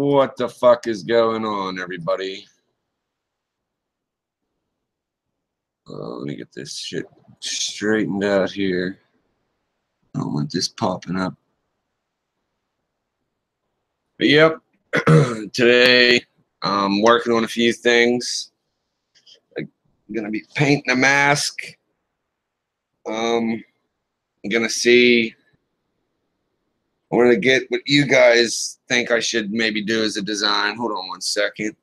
What the fuck is going on, everybody? Let me get this shit straightened out here. I don't want this popping up. But yep, today I'm working on a few things. I'm gonna be painting a mask. I'm gonna see. I want to get what you guys think I should maybe do as a design. Hold on one second.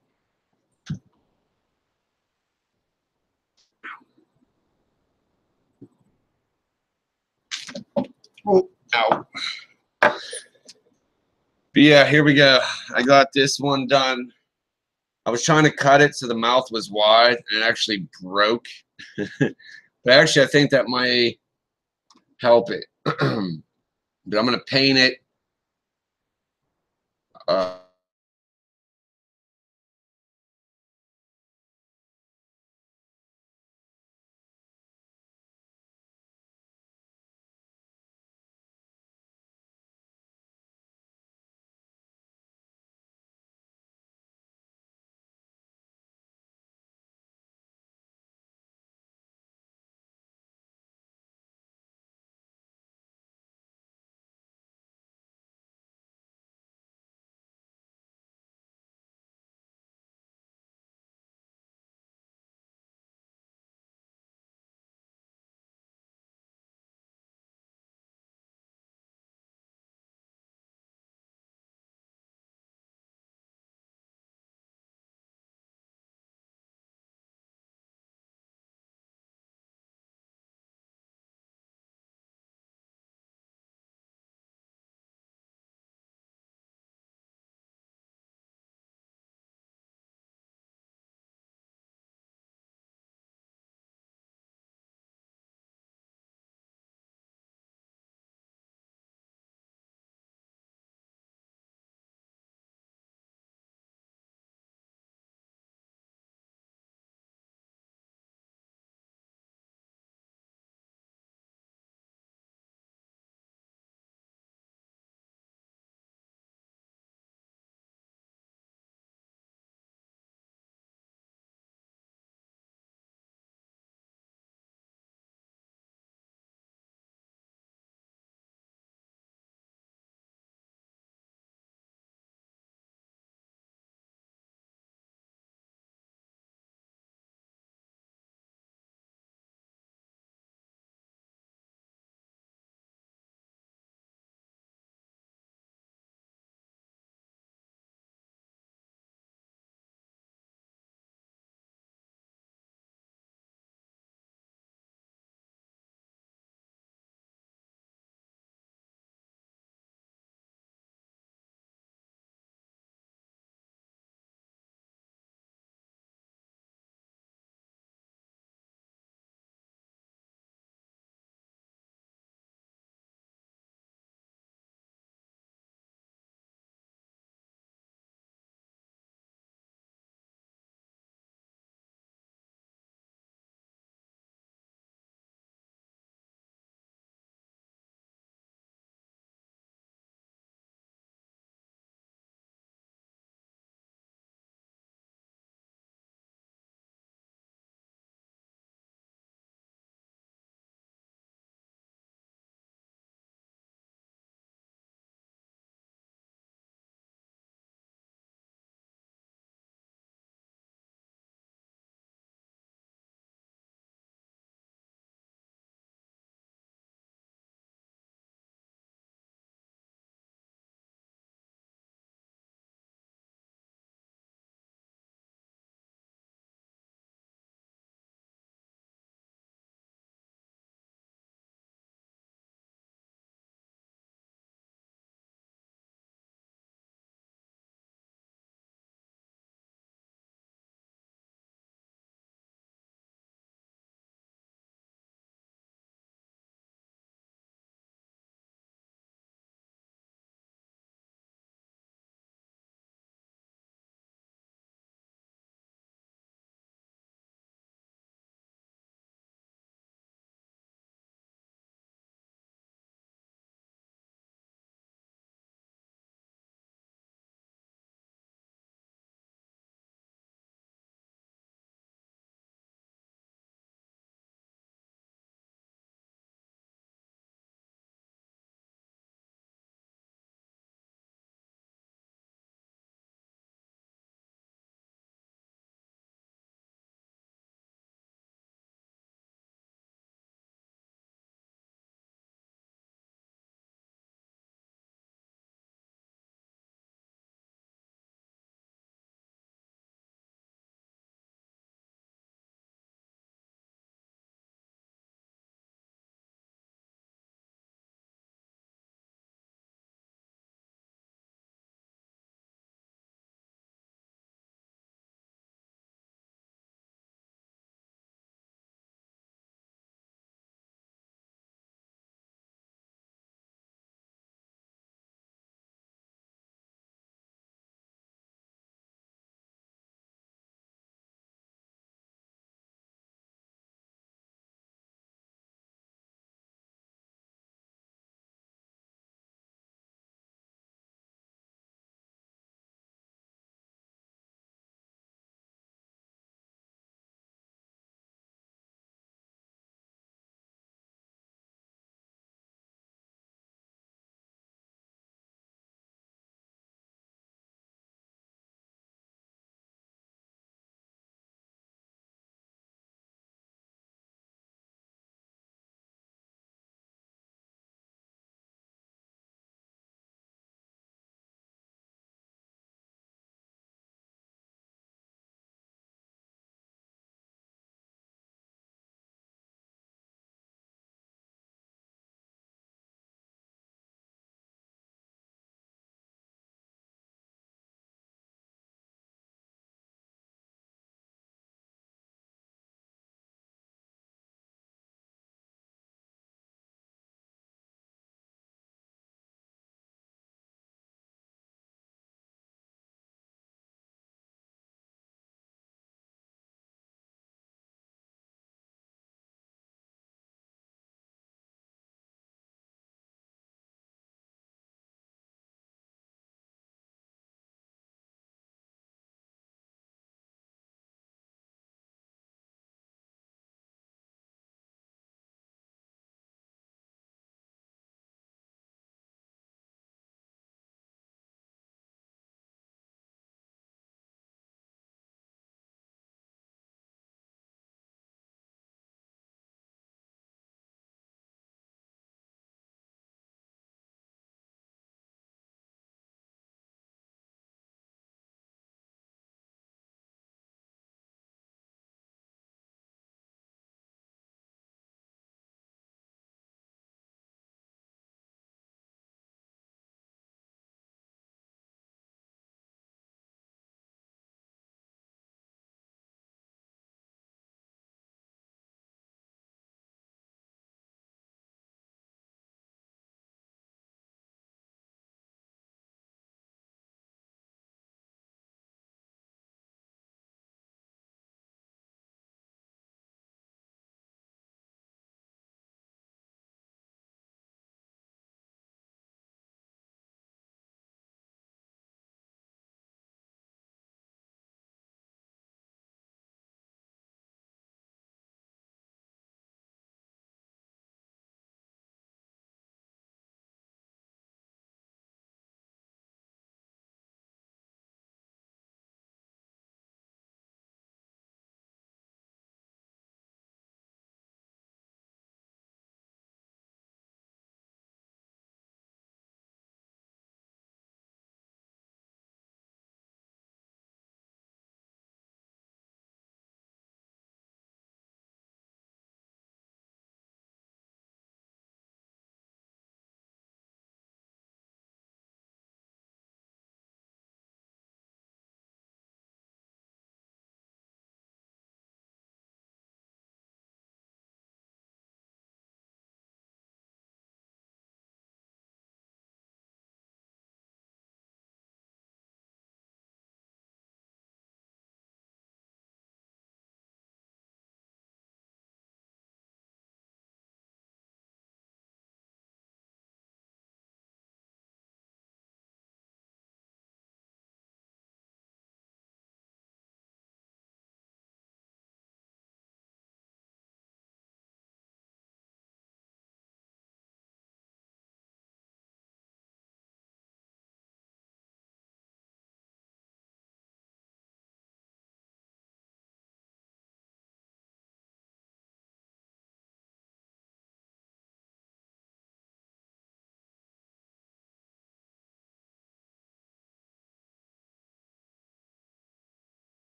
Oh, ow. But yeah, here we go. I got this one done. I was trying to cut it so the mouth was wide, and it actually broke. But actually, I think that might help it. But I'm going to paint it. Uh,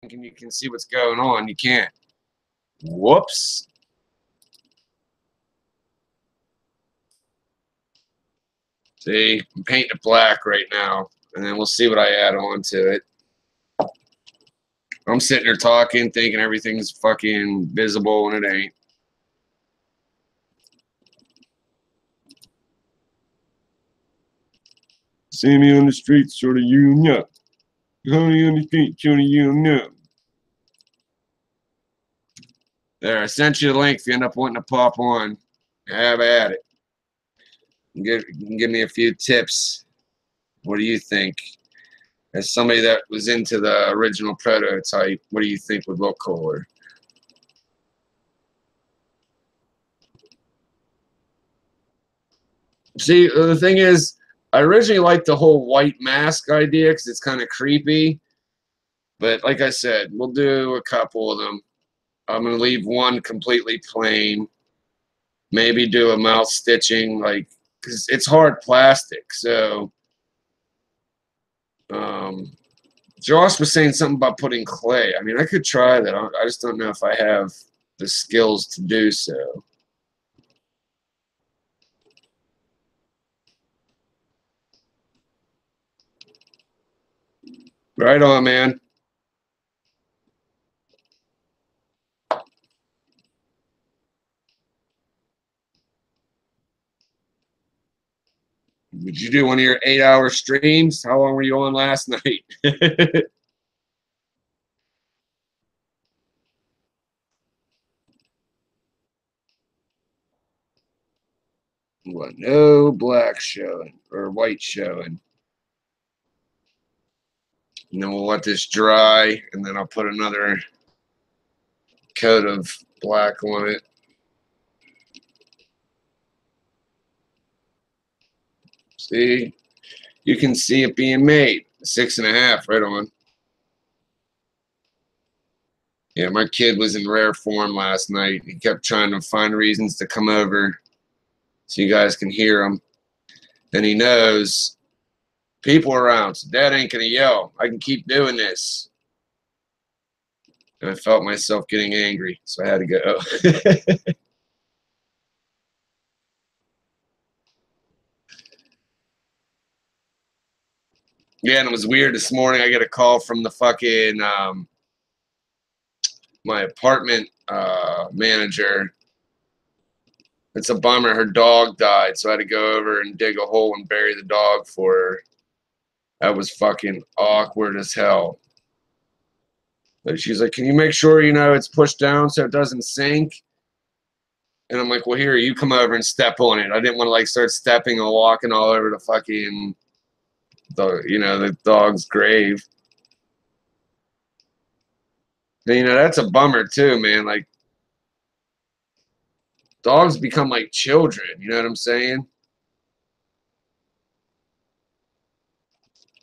thinking you can see what's going on. You can't. Whoops. See, I'm painting it black right now, and then we'll see what I add on to it. I'm sitting there talking, thinking everything's fucking visible, and it ain't. See me on the street, sort of you know. Honey on the street, sort of you know. There, I sent you the link if you end up wanting to pop on. Have at it. You can give me a few tips. What do you think? As somebody that was into the original prototype, what do you think would look cooler? See, the thing is, I originally liked the whole white mask idea because it's kind of creepy. But like I said, we'll do a couple of them. I'm going to leave one completely plain. Maybe do a mouth stitching, like, because it's hard plastic. So, Josh was saying something about putting clay. I mean, I could try that. I just don't know if I have the skills to do so. Right on, man. Did you do one of your 8-hour streams? How long were you on last night? What? No black showing or white showing. And then we'll let this dry, and then I'll put another coat of black on it. See? You can see it being made. 6.5, right on. Yeah, my kid was in rare form last night. He kept trying to find reasons to come over so you guys can hear him. Then he knows people are around, so Dad ain't gonna yell. I can keep doing this. And I felt myself getting angry, so I had to go. Yeah, and it was weird this morning. I get a call from the fucking my apartment manager. It's a bummer. Her dog died, so I had to go over and dig a hole and bury the dog for her. That was fucking awkward as hell. But she's like, "Can you make sure it's pushed down so it doesn't sink?" And I'm like, "Well, here, you come over and step on it." I didn't want to like start stepping and walking all over the fucking the dog's grave. And, that's a bummer too, man. Like dogs become like children. You know what I'm saying?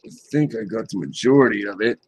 I think I got the majority of it.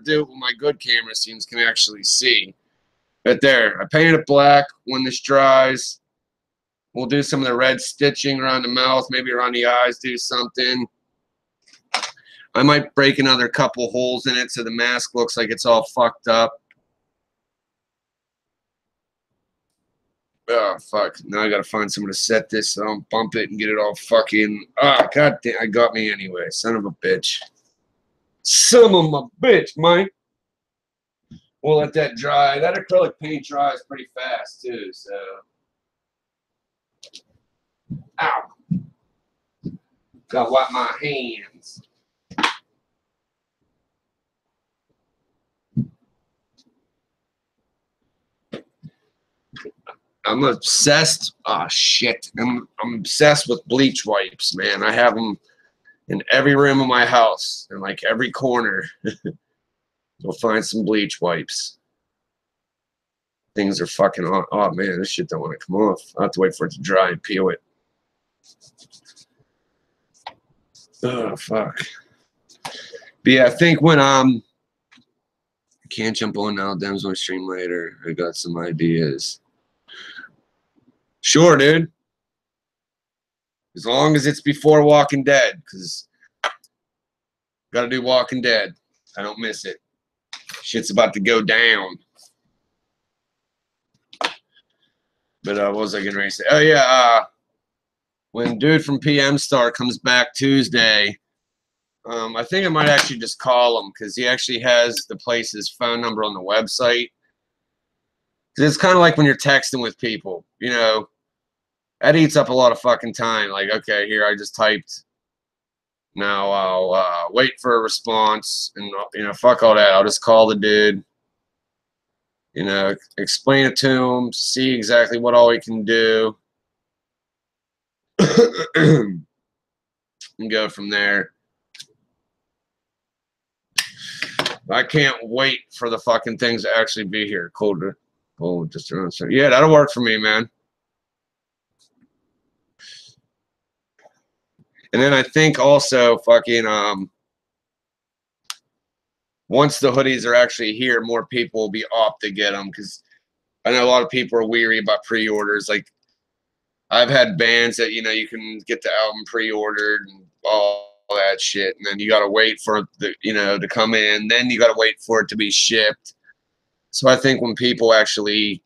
Do what my good camera scenes can actually see. Right there, I painted it black. When this dries, we'll do some of the red stitching around the mouth, maybe around the eyes, do something. I might break another couple holes in it so the mask looks like it's all fucked up. Oh, fuck. Now I gotta find someone to set this so I don't bump it and get it all fucking... Ah, oh, god damn. I got me anyway. Son of a bitch. Son of a bitch, Mike. We'll let that dry. That acrylic paint dries pretty fast, too, so... Ow. Gotta wipe my hands. I'm obsessed. Oh, shit. I'm obsessed with bleach wipes, man. I have them in every room of my house, in like every corner. You'll find some bleach wipes. Things are fucking on. Oh, man, this shit don't want to come off. I have to wait for it to dry and peel it. Oh, fuck. But yeah, I think when I can't jump on now, Dems on stream later. I got some ideas. Sure, dude. As long as it's before Walking Dead, because gotta do Walking Dead. I don't miss it. Shit's about to go down. But what was I gonna say? Oh yeah, when dude from PM Star comes back Tuesday, I think I might actually just call him because he actually has the place's phone number on the website. Because it's kind of like when you're texting with people, you know, that eats up a lot of fucking time. Like, okay, here I just typed. Now I'll wait for a response, and you know, fuck all that. I'll just call the dude. You know, explain it to him, see exactly what all he can do, and go from there. I can't wait for the fucking things to actually be here. Colder. Oh, just around. So yeah, that'll work for me, man. And then I think also fucking once the hoodies are actually here, more people will be opt to get them because I know a lot of people are weary about pre-orders. Like I've had bands that you know you can get the album pre-ordered and all that shit, and then you got to wait for the to come in. Then you got to wait for it to be shipped. So I think when people actually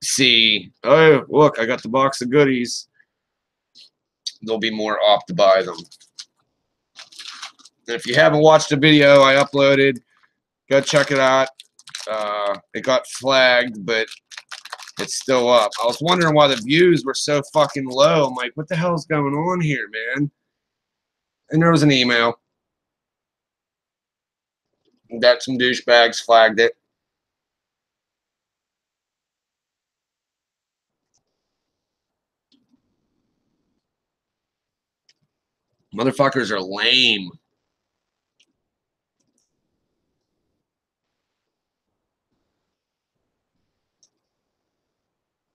see, oh look, I got the box of goodies, they'll be more opt to buy them. And if you haven't watched the video I uploaded, go check it out. It got flagged, but it's still up. I was wondering why the views were so fucking low. I'm like, what the hell's going on here, man? And there was an email that some douchebags flagged it. Motherfuckers are lame.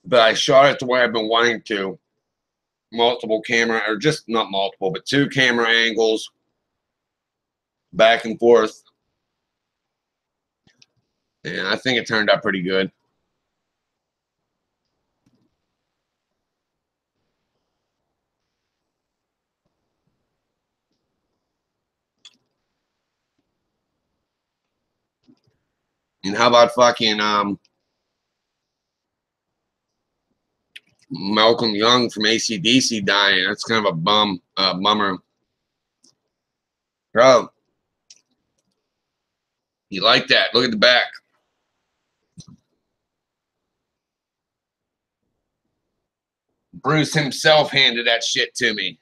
But I shot it the way I've been wanting to. Multiple camera, or just not multiple, but 2 camera angles, back and forth. And I think it turned out pretty good. And how about fucking Malcolm Young from AC/DC dying? That's kind of a bummer. Bro, you like that? Look at the back. Bruce himself handed that shit to me.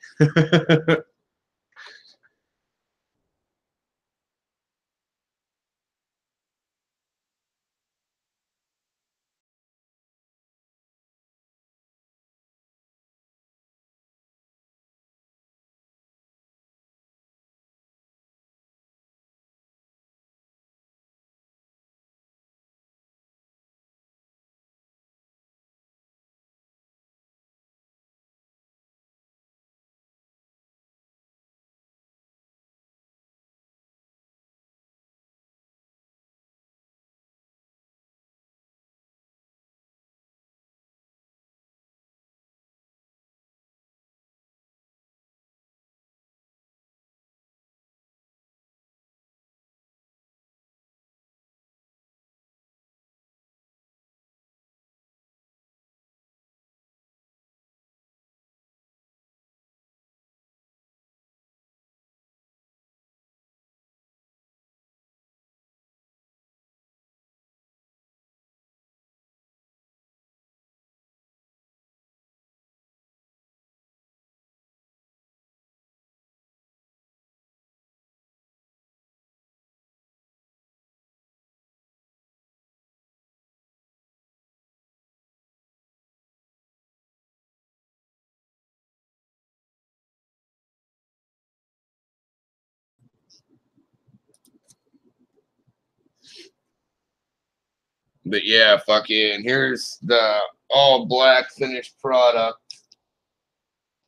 But yeah, fucking, here's the all black finished product.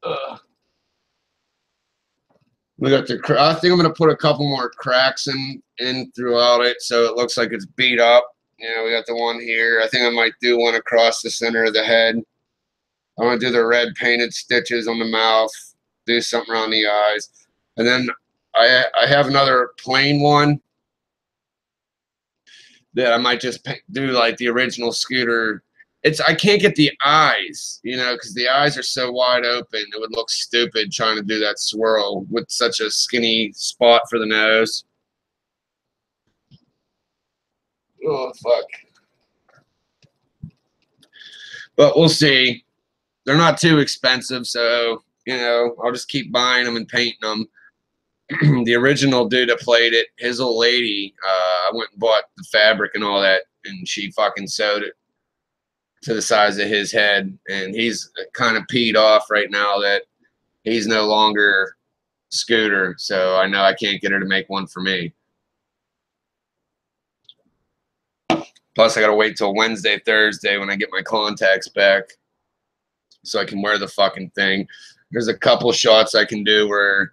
Ugh. We got the. I think I'm gonna put a couple more cracks in throughout it, so it looks like it's beat up. You know, we got the one here. I think I might do one across the center of the head. I want to do the red painted stitches on the mouth. Do something around the eyes, and then I have another plain one that I might just do like the original Scooter. I can't get the eyes, you know, because the eyes are so wide open. It would look stupid trying to do that swirl with such a skinny spot for the nose. Oh, fuck. But we'll see. They're not too expensive, so, you know, I'll just keep buying them and painting them. The original dude that played it, his old lady, I went and bought the fabric and all that, and she fucking sewed it to the size of his head, and he's kind of peed off right now that he's no longer Scooter, so I know I can't get her to make one for me. Plus, I gotta wait till Wednesday, Thursday when I get my contacts back so I can wear the fucking thing. There's a couple shots I can do where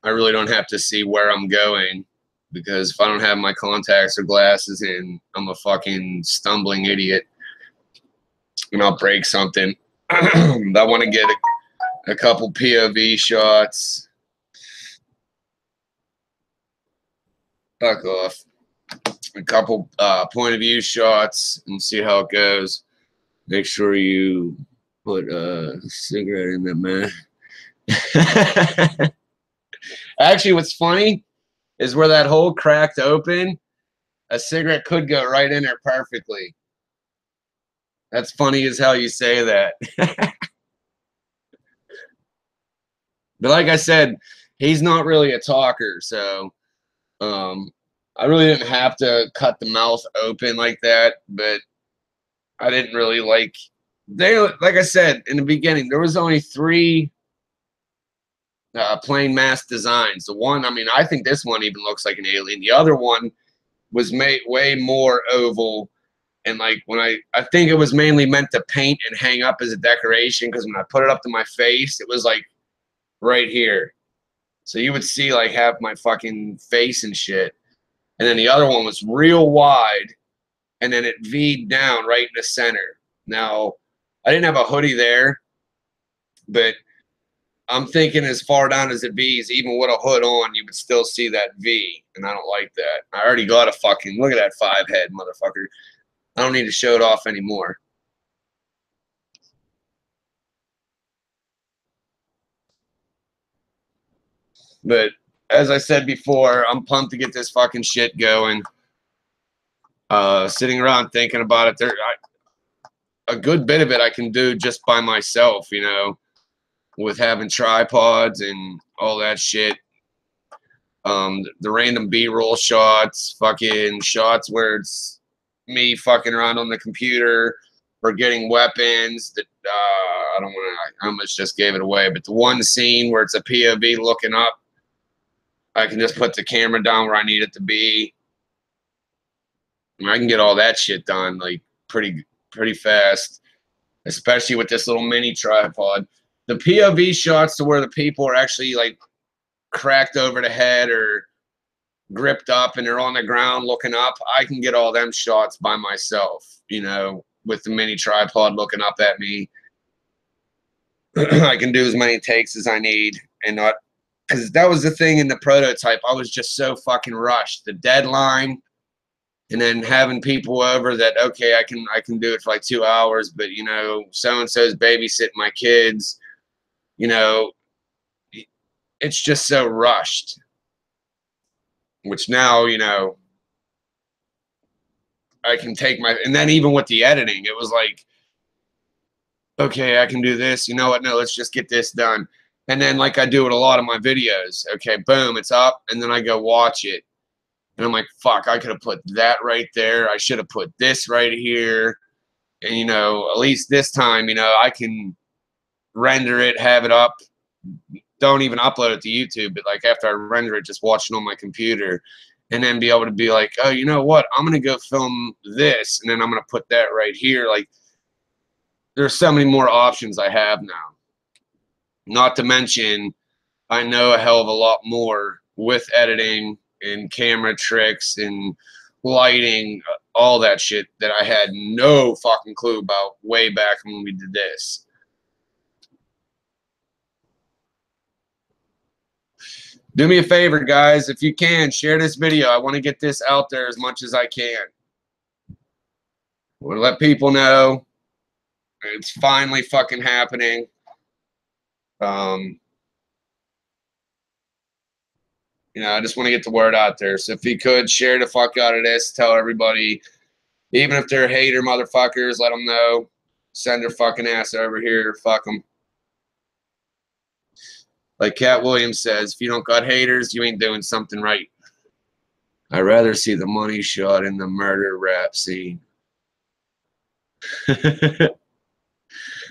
I really don't have to see where I'm going, because if I don't have my contacts or glasses in, I'm a fucking stumbling idiot and I'll break something. I want to get a couple POV shots. Fuck off. A couple point of view shots and see how it goes. Make sure you put a cigarette in there, man. Actually, what's funny is where that hole cracked open, a cigarette could go right in there perfectly. That's funny as hell you say that. But like I said, he's not really a talker, so I really didn't have to cut the mouth open like that, but I didn't really like I said in the beginning, there was only 3 plain mask designs. The one, I mean, I think this one even looks like an alien. The other one was made way more oval, and like when I think it was mainly meant to paint and hang up as a decoration, because when I put it up to my face, it was like right here, so you would see like half my fucking face and shit. And then the other one was real wide, and then it V'd down right in the center. Now, I didn't have a hoodie there, but I'm thinking as far down as it V's, even with a hood on, you would still see that V, and I don't like that. I already got a fucking, look at that 5 head, motherfucker. I don't need to show it off anymore. But as I said before, I'm pumped to get this fucking shit going. Sitting around thinking about it, a good bit of it I can do just by myself, you know, with having tripods and all that shit. The random B-roll shots, fucking shots where it's me fucking around on the computer or getting weapons that I don't want to, I almost just gave it away, but the one scene where it's a POV looking up, I can just put the camera down where I need it to be. I can get all that shit done like pretty fast, especially with this little mini tripod. The POV shots to where the people are actually like cracked over the head or gripped up and they're on the ground looking up, I can get all them shots by myself, you know, with the mini tripod looking up at me. I can do as many takes as I need and not, because that was the thing in the prototype. I was just so fucking rushed. The deadline, and then having people over that, okay, I can do it for like 2 hours, but you know, so and so's babysitting my kids, you know, it's just so rushed. Which now, you know, I can take my, and then even with the editing, it was like, okay, I can do this. You know what? No, let's just get this done. And then like I do with a lot of my videos, okay, boom, it's up, and then I go watch it. And I'm like, fuck, I could have put that right there. I should have put this right here. And, you know, at least this time, you know, I can render it, have it up. Don't even upload it to YouTube, but like after I render it, just watch it on my computer. and then be able to be like, oh, you know what? I'm going to go film this, and then I'm going to put that right here. Like, there's so many more options I have now. Not to mention, I know a hell of a lot more with editing and camera tricks and lighting, all that shit that I had no fucking clue about way back when we did this. Do me a favor, guys. If you can, share this video. I want to get this out there as much as I can. I want to let people know it's finally fucking happening. You know, I just want to get the word out there. So if you could, share the fuck out of this. Tell everybody, even if they're hater motherfuckers, let them know. Send their fucking ass over here. Fuck them. Like Cat Williams says, if you don't got haters, you ain't doing something right. I'd rather see the money shot in the murder rap scene.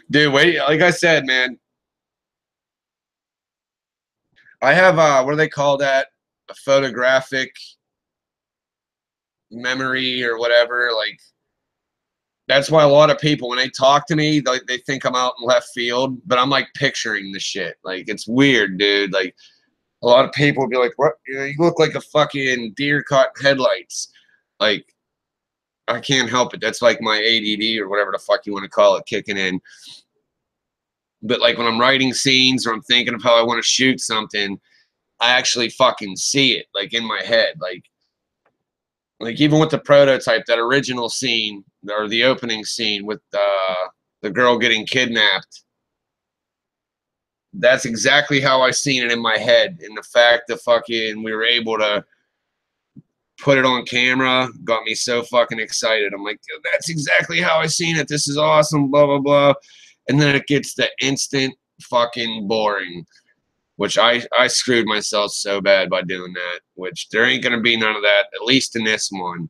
Dude, wait, like I said, man, I have what do they call that? A photographic memory or whatever. Like, that's why a lot of people, when they talk to me, they think I'm out in left field, but I'm like picturing the shit. Like, it's weird, dude. Like, a lot of people will be like, what? You look like a fucking deer caught in headlights. Like, I can't help it. That's like my ADD or whatever the fuck you want to call it kicking in. But like when I'm writing scenes or I'm thinking of how I want to shoot something, I actually fucking see it like in my head. Like even with the prototype, that original scene or the opening scene with the girl getting kidnapped, that's exactly how I seen it in my head. And the fact that fucking we were able to put it on camera got me so fucking excited. I'm like, that's exactly how I seen it. This is awesome, blah, blah, blah. And then it gets the instant fucking boring, which I screwed myself so bad by doing that, which there ain't going to be none of that, at least in this one.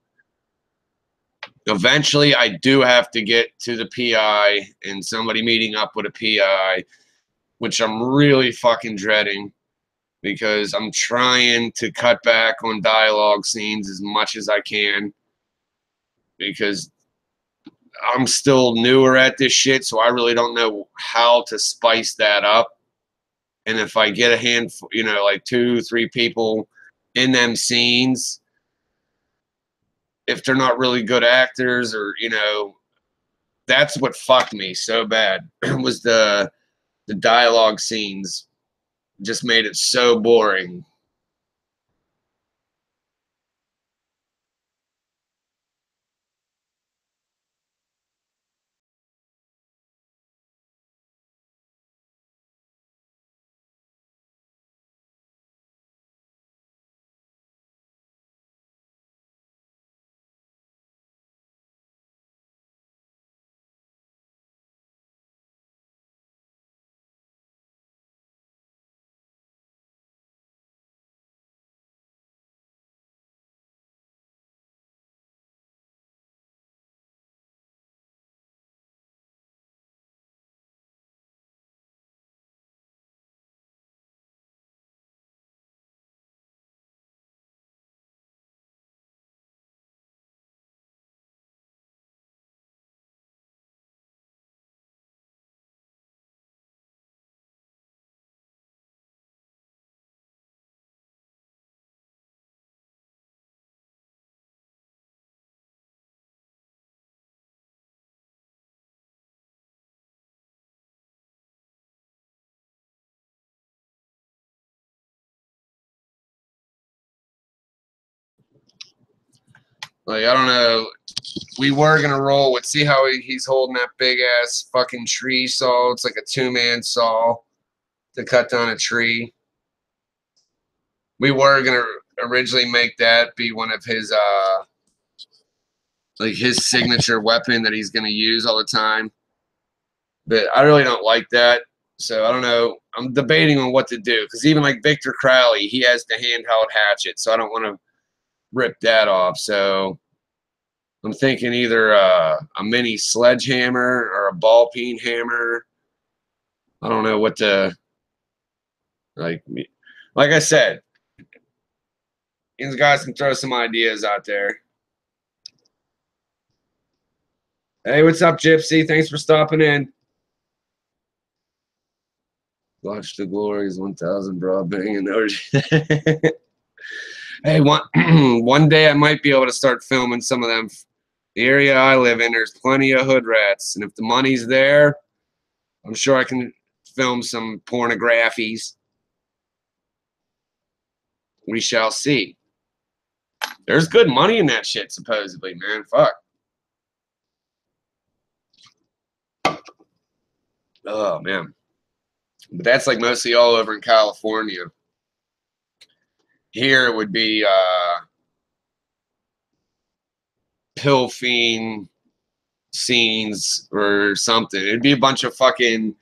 Eventually, I do have to get to the PI and somebody meeting up with a PI, which I'm really fucking dreading because I'm trying to cut back on dialogue scenes as much as I can because I'm still newer at this shit, so I really don't know how to spice that up. And if I get a handful, you know, like 2-3 people in them scenes, if they're not really good actors or, you know, that's what fucked me so bad was the dialogue scenes just made it so boring. Like, I don't know. We were going to roll with, see how he's holding that big ass fucking tree saw. It's like a 2-man saw to cut down a tree. We were going to originally make that be one of his, like his signature weapon that he's going to use all the time. But I really don't like that. So I don't know. I'm debating on what to do because even like Victor Crowley, he has the handheld hatchet. So I don't want to rip that off. So I'm thinking either a mini sledgehammer or a ball peen hammer. I don't know what to like. Like I said, These guys can throw some ideas out there. Hey, what's up, Gypsy? Thanks for stopping in. Watch the Glories 1000 broadband. Hey, one day I might be able to start filming some of them. The area I live in, there's plenty of hood rats, and if the money's there, I'm sure I can film some pornographies. We shall see. There's good money in that shit, supposedly, man. Fuck. Oh, man. But that's like mostly all over in California. Here it would be pill fiend scenes or something. It'd be a bunch of fucking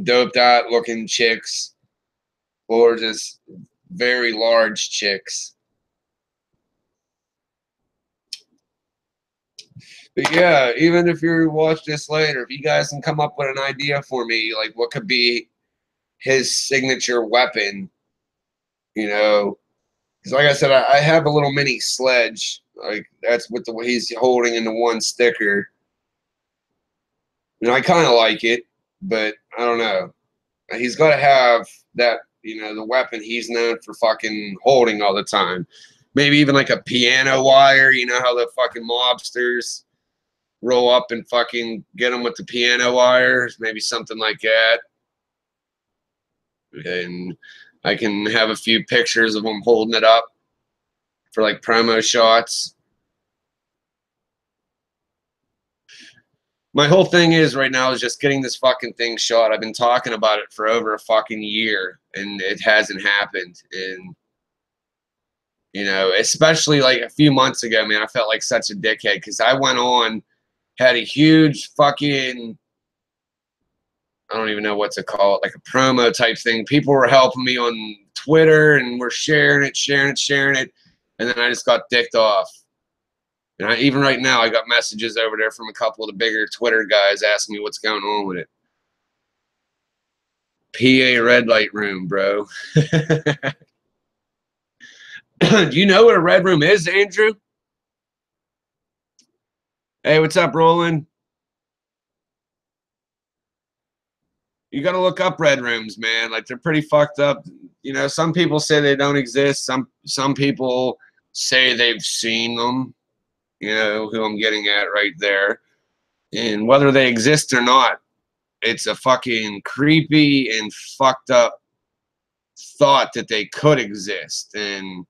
doped out looking chicks or just very large chicks. But yeah, even if you watch this later, if you guys can come up with an idea for me, like what could be his signature weapon, you know, because like I said, I have a little mini sledge. Like that's what the he's holding in the one sticker. You know, I kind of like it, but I don't know. He's got to have that, you know, the weapon he's known for fucking holding all the time. Maybe even like a piano wire. You know how the fucking mobsters roll up and fucking get them with the piano wires. Maybe something like that. And I can have a few pictures of him holding it up for like promo shots. My whole thing is right now is just getting this fucking thing shot. I've been talking about it for over a fucking year and it hasn't happened. And, you know, especially like a few months ago, man, I felt like such a dickhead because I went on, had a huge fucking, I don't even know what to call it, like a promo type thing. People were helping me on Twitter and were sharing it. And then I just got dicked off. And even right now, I got messages over there from a couple of the bigger Twitter guys asking me what's going on with it. PA red light room, bro. Do you know what a red room is, Andrew? Hey, what's up, Roland? You got to look up red rooms, man. Like they're pretty fucked up. You know, some people say they don't exist. Some people say they've seen them. You know who I'm getting at right there. And whether they exist or not, it's a fucking creepy and fucked up thought that they could exist. And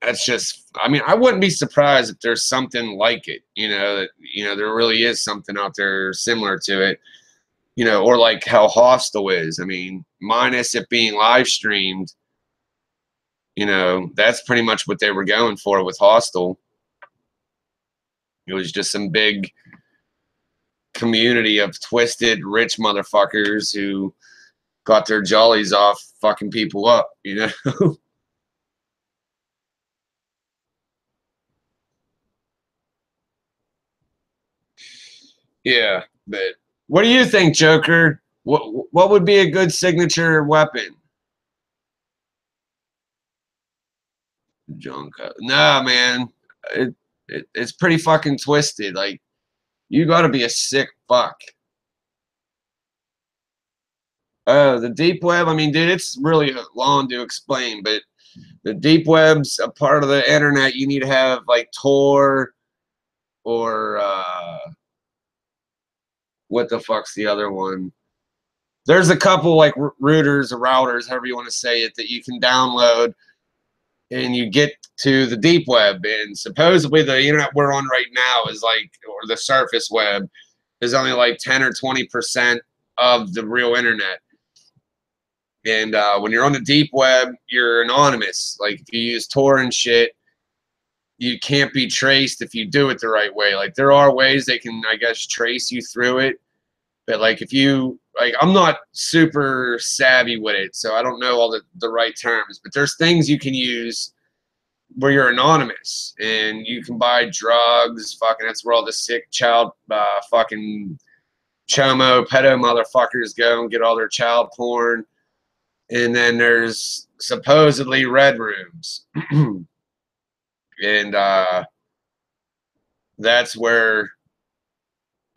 that's just, I mean, I wouldn't be surprised if there's something like it, you know, that, you know, there really is something out there similar to it, you know, or like how Hostel is. I mean, minus it being live streamed, you know, that's pretty much what they were going for with Hostel. It was just some big community of twisted rich motherfuckers who got their jollies off fucking people up, you know? Yeah, but what do you think, Joker? What would be a good signature weapon? Junko. Nah, man. It's pretty fucking twisted. Like, you gotta be a sick fuck. Oh, the deep web. I mean, dude, it's really long to explain, but the deep web's a part of the internet. You need to have like Tor or what the fuck's the other one? There's a couple like routers or routers, however you want to say it, that you can download and you get to the deep web. And supposedly the internet we're on right now is like, or the surface web is only like 10 or 20% of the real internet. And when you're on the deep web, you're anonymous. Like if you use Tor and shit, you can't be traced if you do it the right way. Like there are ways they can, I guess, trace you through it. But like if you, like I'm not super savvy with it, so I don't know all the right terms. But there's things you can use where you're anonymous and you can buy drugs. Fucking, that's where all the sick child fucking chomo pedo motherfuckers go and get all their child porn. And then there's supposedly red rooms. And that's where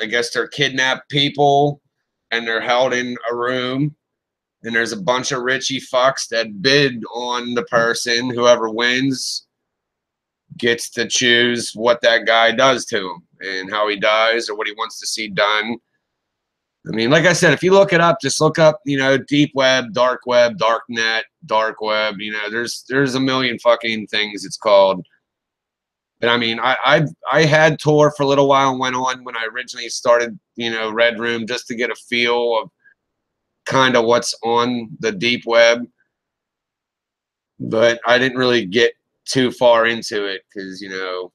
I guess they're kidnapped people and they're held in a room. And there's a bunch of Richie fucks that bid on the person. Whoever wins gets to choose what that guy does to him and how he dies or what he wants to see done. I mean, like I said, if you look it up, just look up, you know, deep web, dark net, dark web. You know, there's a million fucking things it's called. But I mean, I had Tor for a little while and went on when I originally started, you know, Red Room just to get a feel of kind of what's on the deep web. But I didn't really get too far into it because, you know,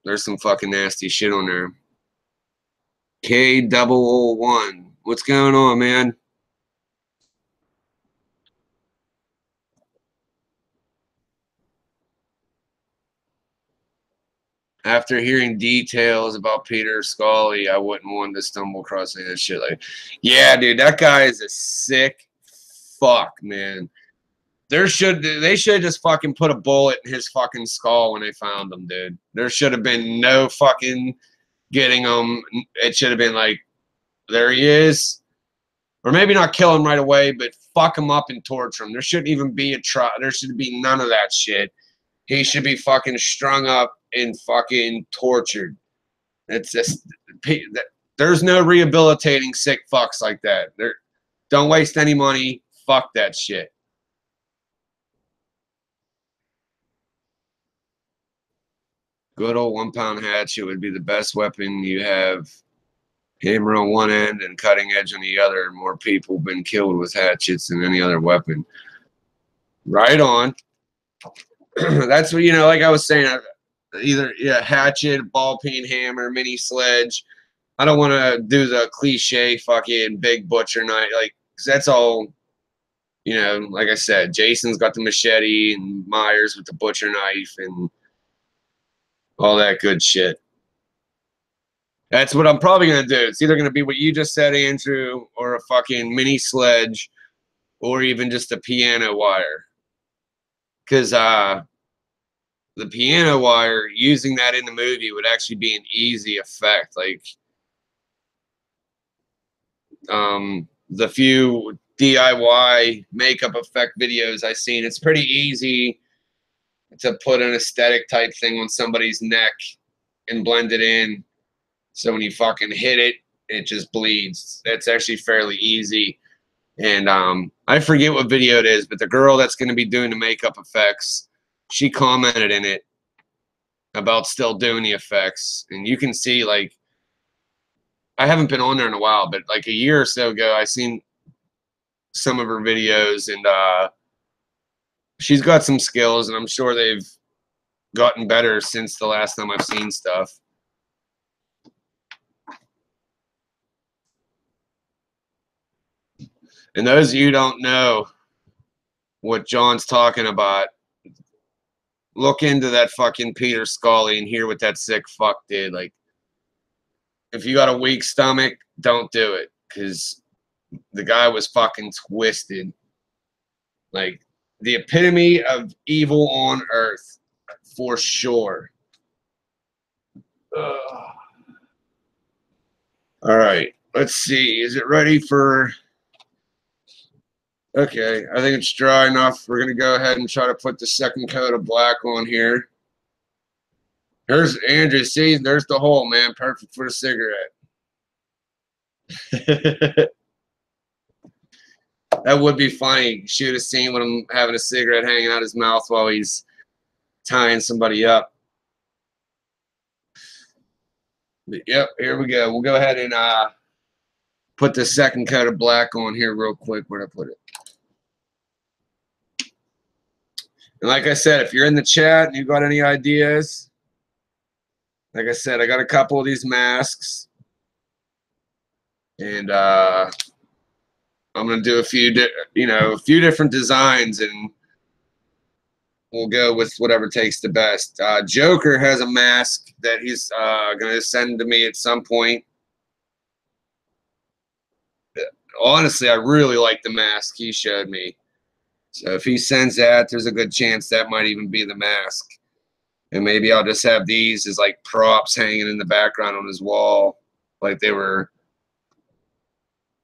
there's some fucking nasty shit on there. K001. What's going on, man? After hearing details about Peter Scully, I wouldn't want to stumble across any of that shit. Like, yeah, dude, that guy is a sick fuck, man. They should have just fucking put a bullet in his fucking skull when they found him, dude. There should have been no fucking getting him. It should have been like, there he is. Or maybe not kill him right away, but fuck him up and torture him. There shouldn't even be a trial. There should be none of that shit. He should be fucking strung up and fucking tortured. It's just, there's no rehabilitating sick fucks like that. Don't waste any money. Fuck that shit. Good old 1 pound hatchet would be the best weapon you have. Hammer on one end and cutting edge on the other. More people have been killed with hatchets than any other weapon. Right on. That's what, you know, like I was saying, either hatchet, ball peen hammer, mini sledge. I don't want to do the cliche fucking big butcher knife, like, cause that's all, you know, like I said, Jason's got the machete and Myers with the butcher knife and all that good shit. That's what I'm probably going to do. It's either going to be what you just said, Andrew, or a fucking mini sledge, or even just a piano wire. Because the piano wire, using that in the movie would actually be an easy effect. Like, the few DIY makeup effect videos I've seen, it's pretty easy to put an aesthetic type thing on somebody's neck and blend it in. So when you fucking hit it, it just bleeds. That's actually fairly easy. And I forget what video it is, but the girl that's going to be doing the makeup effects, she commented in it about still doing the effects. And you can see, like, I haven't been on there in a while, but like a year or so ago, I seen some of her videos, and she's got some skills, and I'm sure they've gotten better since the last time I've seen stuff. And those of you who don't know what John's talking about, look into that fucking Peter Scully and hear what that sick fuck did. Like, if you got a weak stomach, don't do it, because the guy was fucking twisted. Like, the epitome of evil on earth, for sure. Ugh. All right, let's see. Is it ready for... Okay, I think it's dry enough. We're going to go ahead and try to put the second coat of black on here. There's Andrew. See, there's the hole, man. Perfect for the cigarette. That would be funny. Shoot a scene with him having a cigarette hanging out his mouth while he's tying somebody up. But yep, here we go. We'll go ahead and put the second coat of black on here real quick. Where'd I put it? And like I said, if you're in the chat and you got any ideas, like I said, I got a couple of these masks. And I'm going to do a few, a few different designs, and we'll go with whatever takes the best. Joker has a mask that he's going to send to me at some point. Honestly, I really like the mask he showed me. So if he sends that, there's a good chance that might even be the mask. And maybe I'll just have these as like props hanging in the background on his wall, like they were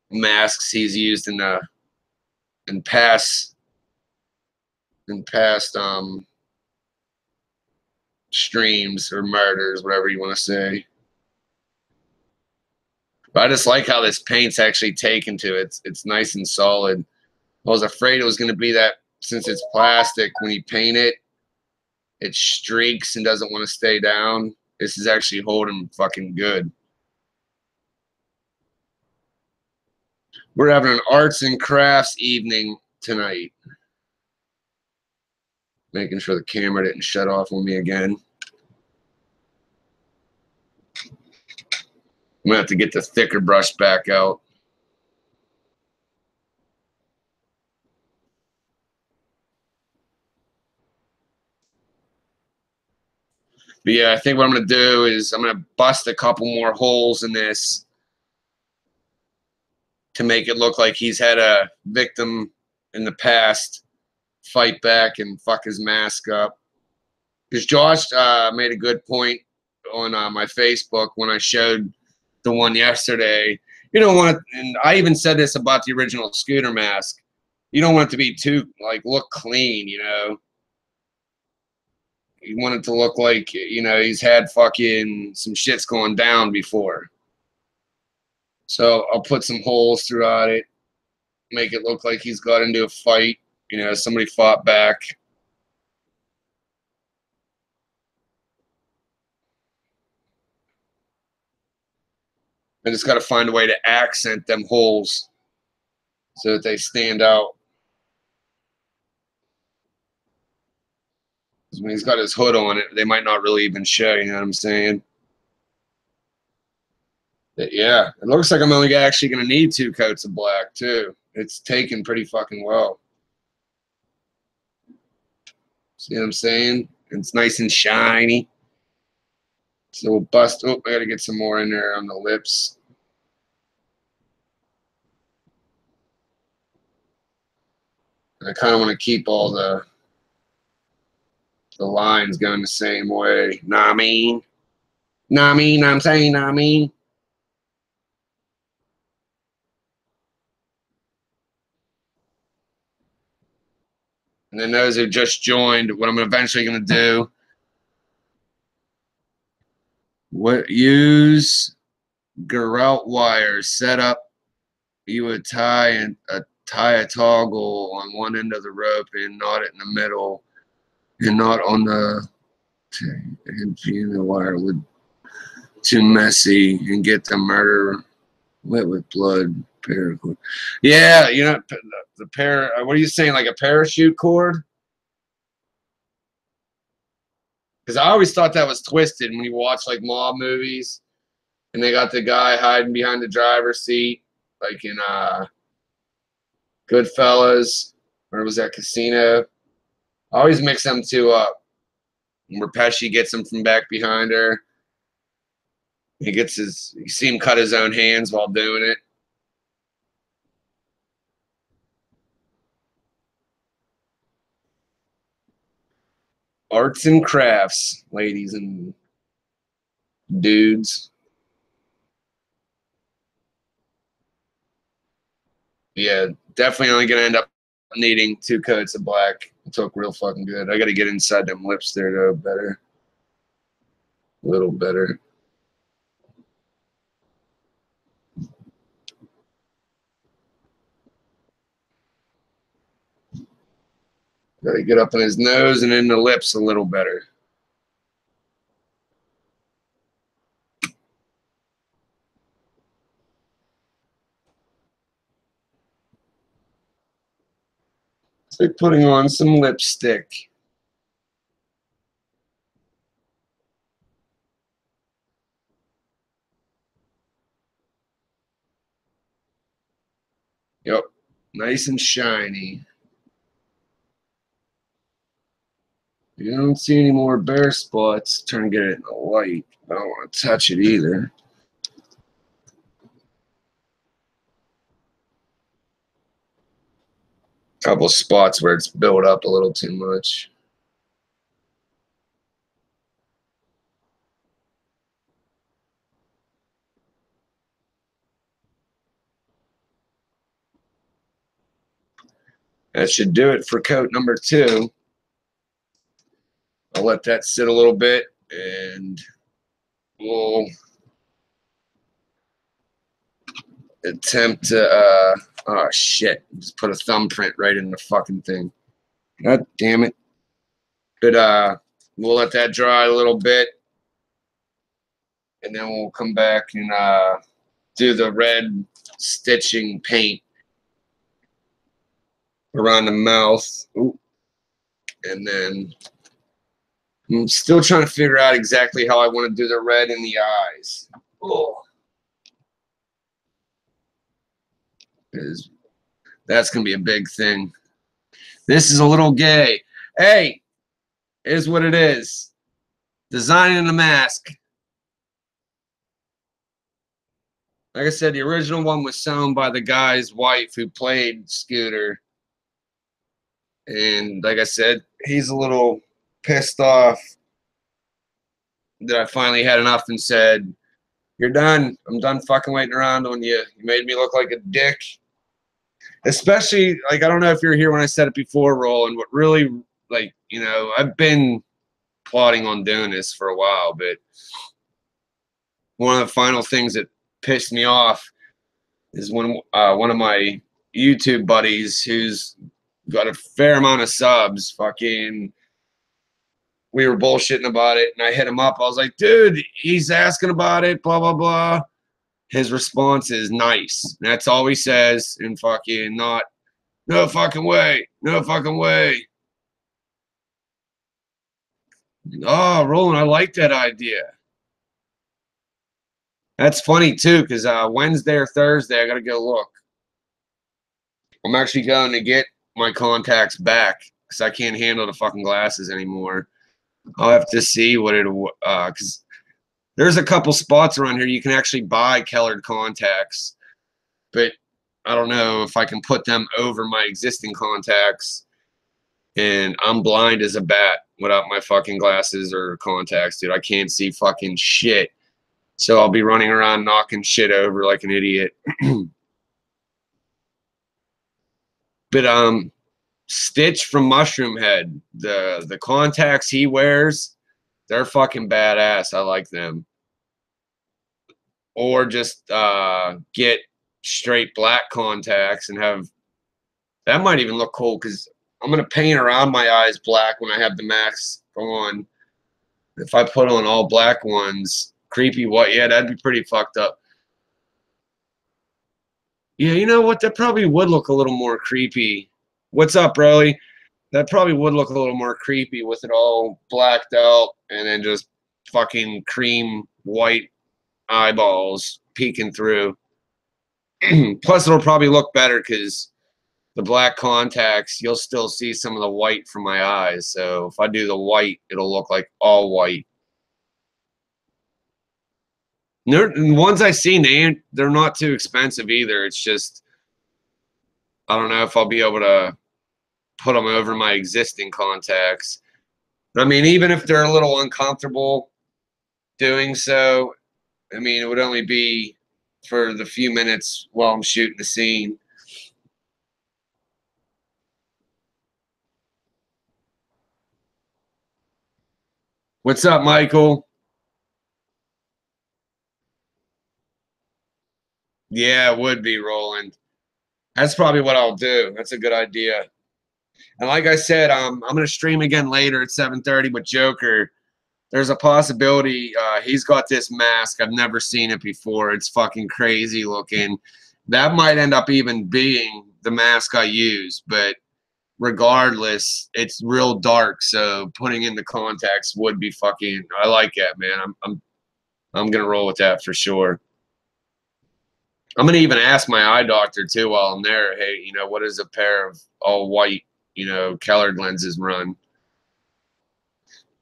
masks he's used in past streams or murders, whatever you want to say. But I just like how this paint's actually taken to it. It's nice and solid. I was afraid it was going to be that since it's plastic, when you paint it, it streaks and doesn't want to stay down. This is actually holding fucking good. We're having an arts and crafts evening tonight. Making sure the camera didn't shut off on me again. I'm gonna have to get the thicker brush back out. But yeah, I think what I'm gonna do is I'm gonna bust a couple more holes in this to make it look like he's had a victim in the past fight back and fuck his mask up. Because Josh made a good point on my Facebook when I showed the one yesterday. You don't want to, and I even said this about the original Scooter mask. You don't want it to be too, like, look clean, you know. You want it to look like, you know, he's had fucking some shit's going down before. So I'll put some holes throughout it, make it look like he's got into a fight. You know, somebody fought back. I just got to find a way to accent them holes so that they stand out. Because when he's got his hood on it, they might not really even show, you know what I'm saying? But yeah, it looks like I'm only actually going to need 2 coats of black, too. It's taken pretty fucking well. See what I'm saying? It's nice and shiny. So we'll bust. Oh, I got to get some more in there on the lips. I kind of want to keep all the lines going the same way. Know what I mean? Know what I mean? Know what I'm saying? Know what I mean? And then those who just joined, what I'm eventually going to do, use Garrote wire. Set up. You would tie a toggle on one end of the rope and knot it in the middle, and not on the the wire would too messy and get the murder wet with blood paracord. Yeah, you know the what are you saying, like a parachute cord? Because I always thought that was twisted when you watch like mob movies and they got the guy hiding behind the driver's seat, like in Goodfellas, or was that Casino? I always mix them two up. Where Pesci gets him from back behind her. He gets his, you see him cut his own hands while doing it. Arts and crafts, ladies and dudes. Yeah, definitely only going to end up needing 2 coats of black. It look real fucking good. I got to get inside them lips there, though, better. A little better. Got to get up in his nose and in the lips a little better. It's like putting on some lipstick. Yep, nice and shiny. You don't see any more bare spots. Trying to get it in the light. I don't want to touch it either. Couple spots where it's built up a little too much. That should do it for coat number 2. I'll let that sit a little bit, and we'll attempt to, oh shit, just put a thumbprint right in the fucking thing. God damn it. But we'll let that dry a little bit, and then we'll come back and do the red stitching paint around the mouth. Ooh. And then I'm still trying to figure out exactly how I want to do the red in the eyes. Oh. That's going to be a big thing. This is a little gay. Hey, here's what it is. Designing a mask. Like I said, the original one was sewn by the guy's wife who played Scooter. And like I said, he's a little pissed off that I finally had enough and said, "You're done. I'm done fucking waiting around on you. You made me look like a dick." Especially, like, I don't know if you're here when I said it before, Roland, what really, like, you know, I've been plotting on doing this for a while, but one of the final things that pissed me off is when one of my YouTube buddies who's got a fair amount of subs, fucking, we were bullshitting about it, and I hit him up. I was like, dude, he's asking about it, blah, blah, blah. His response is nice. That's all he says, and fucking not, no fucking way, no fucking way. Oh, Roland, I like that idea. That's funny, too, because Wednesday or Thursday, I got to go look. I'm actually going to get my contacts back because I can't handle the fucking glasses anymore. I'll have to see what it'll, because there's a couple spots around here you can actually buy colored contacts, but I don't know if I can put them over my existing contacts, and I'm blind as a bat without my fucking glasses or contacts, dude. I can't see fucking shit, so I'll be running around knocking shit over like an idiot. But Stitch from Mushroom Head, the contacts he wears, they're fucking badass. I like them. Or just get straight black contacts and have, that might even look cool because I'm going to paint around my eyes black when I have the mask on. If I put on all black ones, creepy white, yeah, that'd be pretty fucked up. Yeah, you know what? That probably would look a little more creepy. What's up, Broly? That probably would look a little more creepy with it all blacked out and then just fucking cream white eyeballs peeking through. Plus, it'll probably look better because the black contacts, you'll still see some of the white from my eyes. So if I do the white, it'll look like all white. The ones I've seen, they're not too expensive either. It's just, I don't know if I'll be able to put them over my existing contacts. I mean, even if they're a little uncomfortable doing so, I mean, it would only be for the few minutes while I'm shooting the scene. What's up, Michael? Yeah, it would be, Roland. That's probably what I'll do. That's a good idea. And like I said, I'm going to stream again later at 7:30 with Joker. There's a possibility he's got this mask. I've never seen it before. It's fucking crazy looking. That might end up even being the mask I use, but regardless, it's real dark. So putting in the contacts would be fucking. I like that, man. I'm gonna roll with that for sure. I'm gonna even ask my eye doctor too while I'm there. Hey, you know, what does a pair of all white, you know, colored lenses run?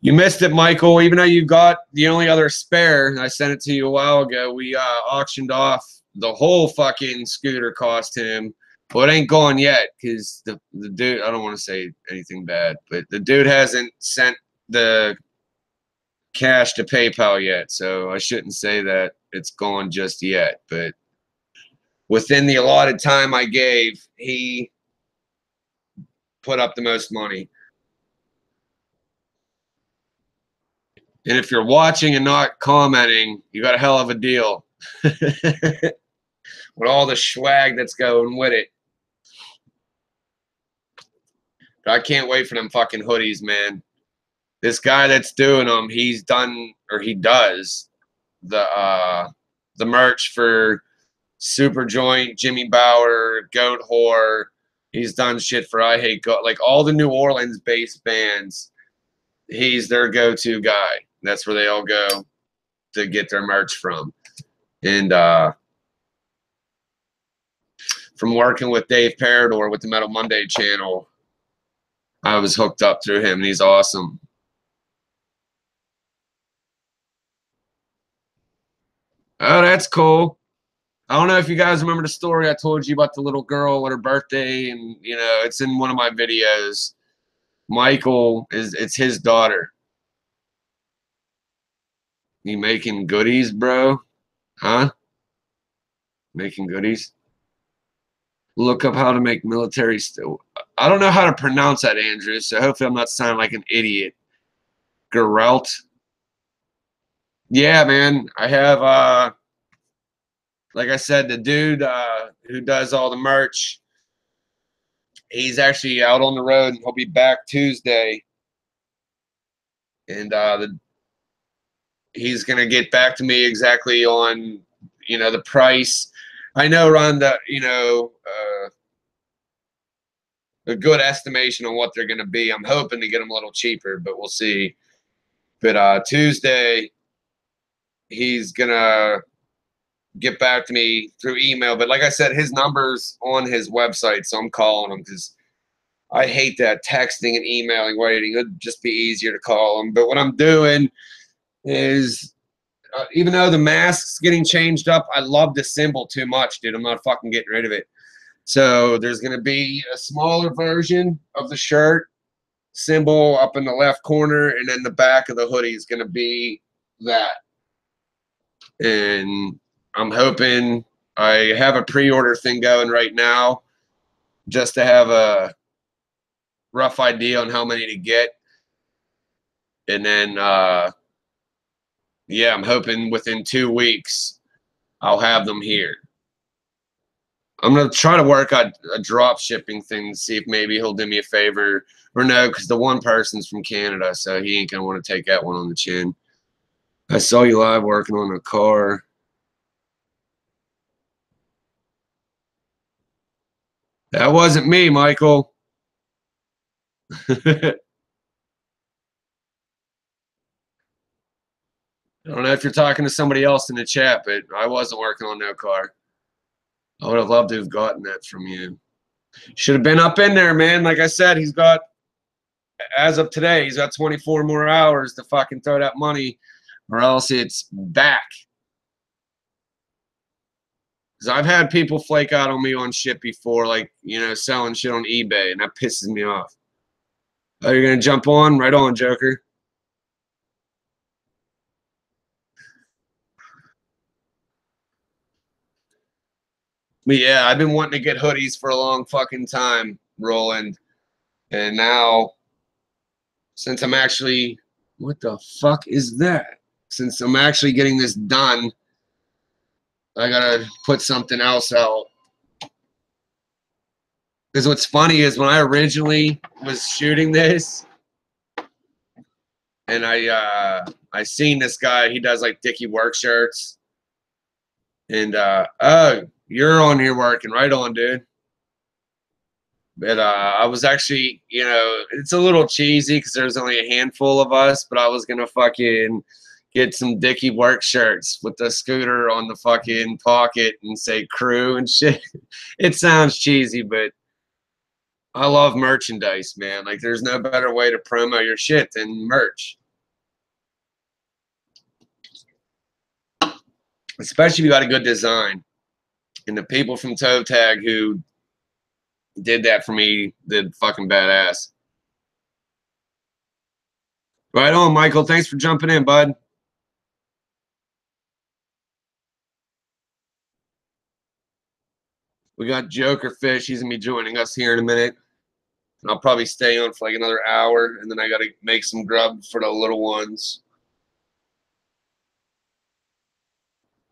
You missed it, Michael. Even though you got the only other spare, I sent it to you a while ago. We auctioned off the whole fucking scooter costume Well, it ain't gone yet because the dude, I don't want to say anything bad, but the dude hasn't sent the cash to PayPal yet, so I shouldn't say that it's gone just yet. But within the allotted time I gave, he put up the most money. And if you're watching and not commenting, you got a hell of a deal. With all the swag that's going with it. But I can't wait for them fucking hoodies, man. This guy that's doing them, he's done, or he does, the merch for Super Joint, Jimmy Bauer, Goat Whore. He's done shit for I Hate God. Like all the New Orleans-based bands, he's their go-to guy. That's where they all go to get their merch from. And from working with Dave Parador with the Metal Monday channel, I was hooked up through him, and he's awesome. Oh, that's cool. I don't know if you guys remember the story I told you about the little girl at her birthday, and you know, it's in one of my videos. Michael it's his daughter. You making goodies, bro? Huh? Making goodies? Look up how to make military still. I don't know how to pronounce that, Andrew, so hopefully I'm not sounding like an idiot. Geralt. Yeah, man. I have like I said, the dude who does all the merch, he's actually out on the road and he'll be back Tuesday. And he's gonna get back to me exactly on, you know, the price. I know around the, you know, a good estimation on what they're gonna be. I'm hoping to get them a little cheaper, but we'll see. But Tuesday, he's gonna get back to me through email. But like I said, his number's on his website, so I'm calling him because I hate that texting and emailing waiting. It'd just be easier to call him. But what I'm doing is, even though the mask's getting changed up, I love the symbol too much, dude. I'm not fucking getting rid of it. So there's going to be a smaller version of the shirt symbol up in the left corner, and then the back of the hoodie is going to be that. And I'm hoping, I have a pre-order thing going right now just to have a rough idea on how many to get. And then, yeah, I'm hoping within 2 weeks I'll have them here. I'm going to try to work on a drop shipping thing to see if maybe he'll do me a favor. Or no, because the one person's from Canada, so he ain't going to want to take that one on the chin. I saw you live working on a car. That wasn't me, Michael. I don't know if you're talking to somebody else in the chat, but I wasn't working on no car. I would have loved to have gotten that from you. Should have been up in there, man. Like I said, he's got, as of today, he's got 24 more hours to fucking throw that money, or else it's back. Because I've had people flake out on me on shit before, like, you know, selling shit on eBay, and that pisses me off. Oh, you're going to jump on? Right on, Joker. But yeah, I've been wanting to get hoodies for a long fucking time, Roland. And now, since I'm actually, what the fuck is that? Since I'm actually getting this done, I gotta put something else out. Because what's funny is when I originally was shooting this, and I seen this guy, he does like Dickie work shirts. And oh, you're on here working, right on, dude. But I was actually, you know, it's a little cheesy because there's only a handful of us, but I was gonna fucking get some Dickie work shirts with the scooter on the fucking pocket and say crew and shit. It sounds cheesy, but I love merchandise, man. Like there's no better way to promo your shit than merch. Especially if you got a good design. And the people from Toe Tag who did that for me. Did fucking badass. Right on, Michael. Thanks for jumping in, bud. We got Joker Fish. He's gonna be joining us here in a minute. I'll probably stay on for like another hour, and then I gotta make some grub for the little ones.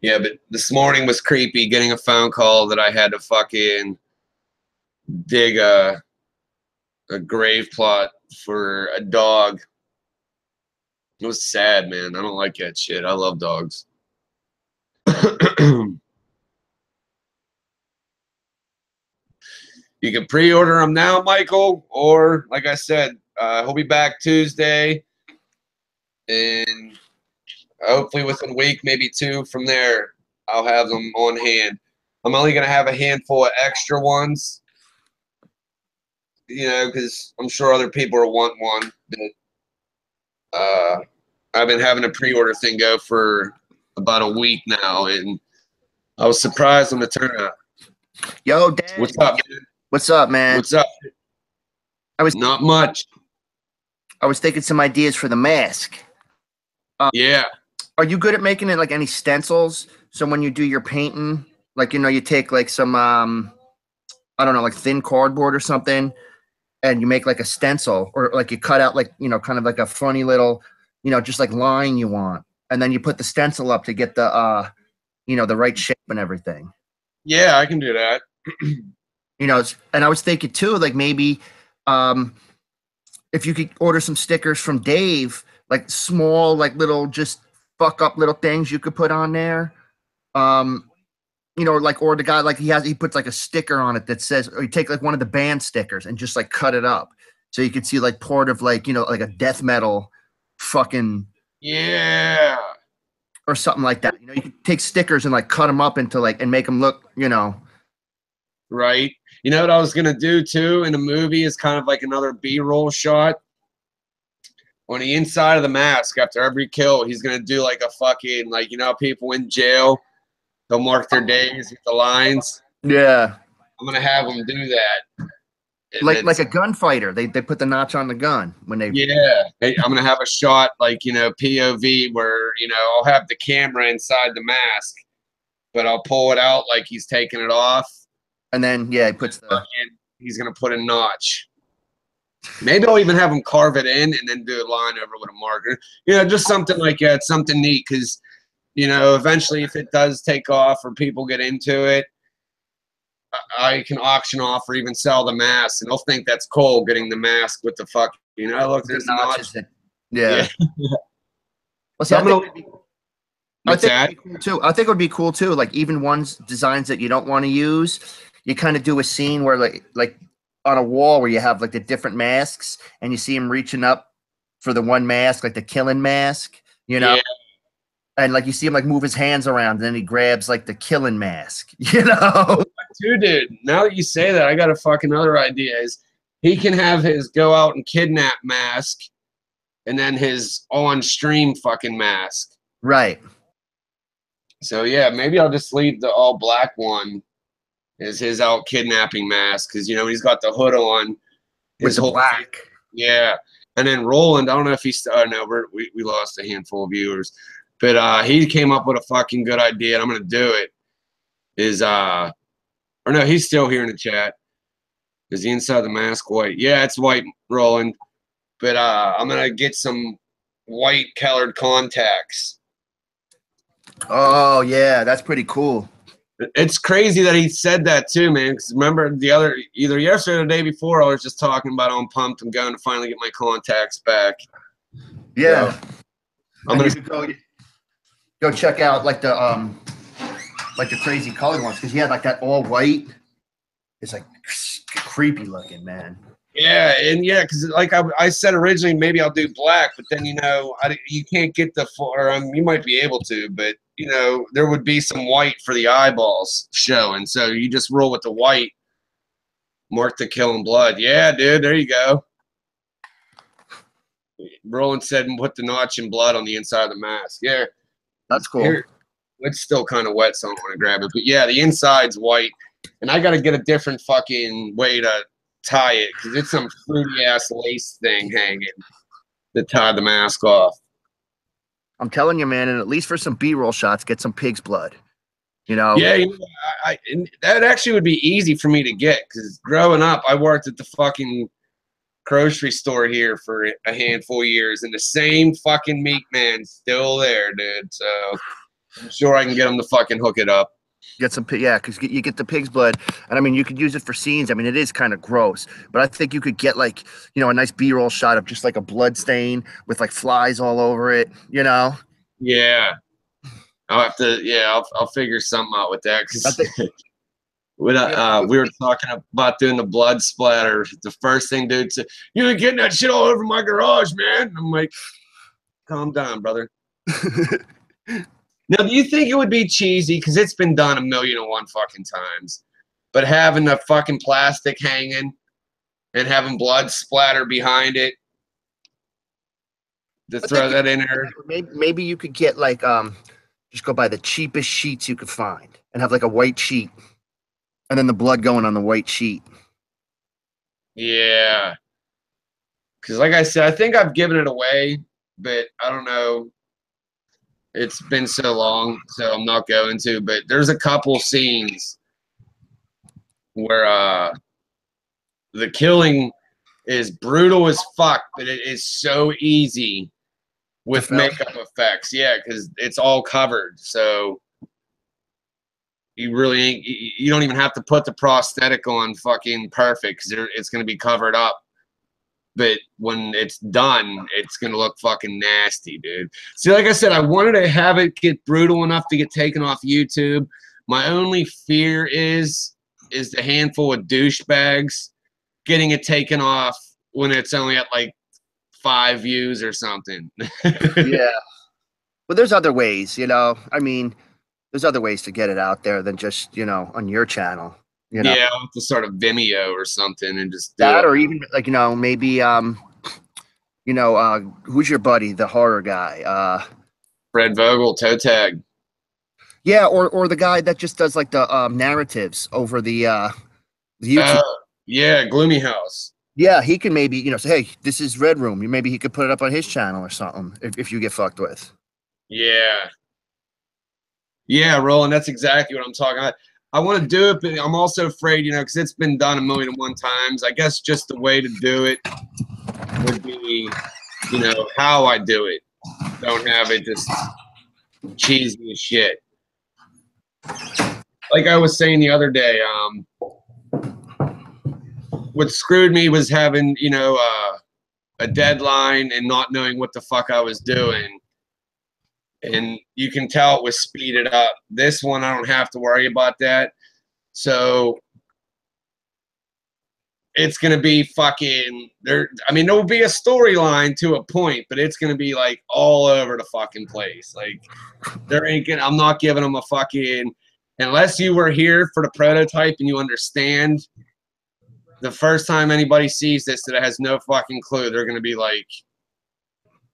Yeah, but this morning was creepy getting a phone call that I had to fucking dig a grave plot for a dog. It was sad, man. I don't like that shit. I love dogs. You can pre-order them now, Michael, or like I said, he'll be back Tuesday, and hopefully within a week, maybe two from there, I'll have them on hand. I'm only going to have a handful of extra ones, you know, because I'm sure other people will want one. But, I've been having a pre-order thing go for about a week now, and I was surprised on the turnout. Yo, Dad. What's up, man? What's up, man? What's up? Not much. I was thinking some ideas for the mask. Yeah. Are you good at making it like any stencils? So when you do your painting, like, you know, you take like some, I don't know, like thin cardboard or something, and you make like a stencil, or like you cut out like, you know, kind of like a funny little, you know, just like line you want. And then you put the stencil up to get the, you know, the right shape and everything. Yeah, I can do that. You know, and I was thinking too, like maybe if you could order some stickers from Dave, like small, like little, just fuck up little things you could put on there. You know, like, or the guy, like he puts like a sticker on it that says, or you take like one of the band stickers and just like cut it up. So you could see like part of like, you know, like a death metal fucking. Yeah. Or something like that. You know, you could take stickers and like cut them up into like, and make them look, you know. Right. You know what I was going to do too in a movie is kind of like another B-roll shot. On the inside of the mask, after every kill, he's going to do like a fucking, like, you know, people in jail, they'll mark their days with the lines. Yeah. I'm going to have them do that. Like a gunfighter. They put the notch on the gun when they. Yeah. I'm going to have a shot like, you know, POV where, you know, I'll have the camera inside the mask, but I'll pull it out like he's taking it off. And then, yeah, he puts the. He's going to put a notch. Maybe I'll even have him carve it in and then do a line over with a marker. You know, just something like that, something neat. Because, you know, eventually if it does take off or people get into it, I can auction off or even sell the mask. And they'll think that's cool, getting the mask with the fuck. You know, look, there's the notch. Yeah. Well, see, I think it'd be cool too. I think it would be cool too. Like even ones designs that you don't want to use, you kind of do a scene where like on a wall where you have like the different masks and you see him reaching up for the one mask, like the killing mask, you know, and like you see him like move his hands around and then he grabs like the killing mask, you know. Dude, now that you say that, I got a fucking other idea. Is he can have his go out and kidnap mask and then his on stream fucking mask. Right. So yeah, maybe I'll just leave the all black one as his out kidnapping mask, because you know he's got the hood on, his whole black. Yeah, and then Roland, I don't know if he's. No, we lost a handful of viewers, but he came up with a fucking good idea, and I'm gonna do it. Or no, he's still here in the chat. Is the inside of the mask white? Yeah, it's white, Roland. But I'm gonna get some white colored contacts. Oh yeah, that's pretty cool. It's crazy that he said that too, man. Because remember either yesterday or the day before, I was just talking about I'm pumped. I'm going to finally get my contacts back. Yeah, so, I'm gonna go check out like the crazy colored ones because he had like that all white. It's like creepy looking, man. Yeah, and yeah, because like I said originally, maybe I'll do black, but then you know you can't get the full. Or you might be able to, but you know there would be some white for the eyeballs showing. So you just roll with the white, mark the killing blood. Yeah, dude, there you go. Roland said, and put the notch in blood on the inside of the mask. Yeah, that's cool. Here, it's still kind of wet, so I don't want to grab it. But yeah, the inside's white. and I got to get a different fucking way to tie it because it's some fruity ass lace thing hanging to tie the mask off. I'm telling you, man, and at least for some B-roll shots, get some pig's blood. You know? Yeah, and that actually would be easy for me to get because growing up, I worked at the fucking grocery store here for a handful of years, and the same fucking meat man's still there, dude. So I'm sure I can get him to fucking hook it up. Get some, yeah, because you get the pig's blood, and I mean, you could use it for scenes. I mean, it is kind of gross, but I think you could get like, you know, a nice B-roll shot of just like a blood stain with like flies all over it, you know? Yeah, I'll have to. Yeah, I'll figure something out with that because when we were talking about doing the blood splatter, the first thing dude said, "You're getting that shit all over my garage, man." I'm like, calm down, brother. Now, do you think it would be cheesy? Because it's been done 1,000,001 fucking times. But having the fucking plastic hanging and having blood splatter behind it to throw that in there. Maybe you could get like, just go buy the cheapest sheets you could find and have like a white sheet and then the blood going on the white sheet. Yeah. Because like I said, I think I've given it away, but I don't know. It's been so long, so I'm not going to. But there's a couple scenes where the killing is brutal as fuck, but it is so easy with makeup effects. Yeah, because it's all covered. So you really ain't, you don't even have to put the prosthetic on fucking perfect because it's going to be covered up. But when it's done, it's going to look fucking nasty, dude. See, like I said, I wanted to have it get brutal enough to get taken off YouTube. My only fear is the handful of douchebags getting it taken off when it's only at like 5 views or something. Yeah. But there's other ways, you know. I mean, there's other ways to get it out there than just, you know, on your channel. You know? Yeah, to sort of Vimeo or something and just do that, it. or even like, you know, maybe you know, who's your buddy, the horror guy? Fred Vogel, Toe Tag. Yeah, or the guy that just does like the narratives over the YouTube. Yeah, Gloomy House. Yeah, he can maybe, you know, say, hey, this is Red Room. Maybe he could put it up on his channel or something if you get fucked with. Yeah. Yeah, Roland, that's exactly what I'm talking about. I want to do it, but I'm also afraid, you know, because it's been done 1,000,001 times. I guess just the way to do it would be, you know, how I do it. Don't have it just cheesy as shit. Like I was saying the other day, what screwed me was having, you know, a deadline and not knowing what the fuck I was doing. And you can tell it was speeded up. This one, I don't have to worry about that. So it's going to be fucking there. I mean, there will be a storyline to a point, but it's going to be like all over the fucking place. Like there ain't gonna, I'm not giving them a fucking, unless you were here for the prototype and you understand the first time anybody sees this that has no fucking clue, they're going to be like,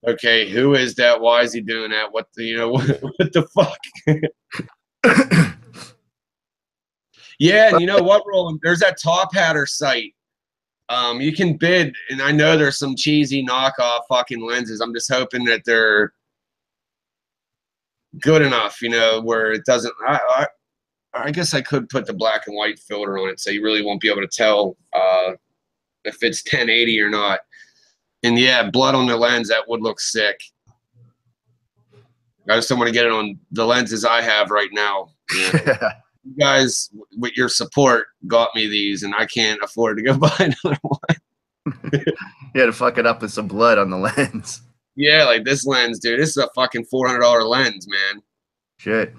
okay, who is that? Why is he doing that? What the, you know, what the fuck? Yeah, and you know what, Roland? There's that Top Hatter site. You can bid, and I know there's some cheesy knockoff fucking lenses. I'm just hoping that they're good enough, you know, where it doesn't. I guess I could put the black and white filter on it, so you really won't be able to tell if it's 1080 or not. And yeah, blood on the lens, that would look sick. I just don't want to get it on the lenses I have right now. You know? You guys, with your support, got me these, and I can't afford to go buy another one. You had to fuck it up with some blood on the lens. Yeah, like this lens, dude. This is a fucking $400 lens, man. Shit.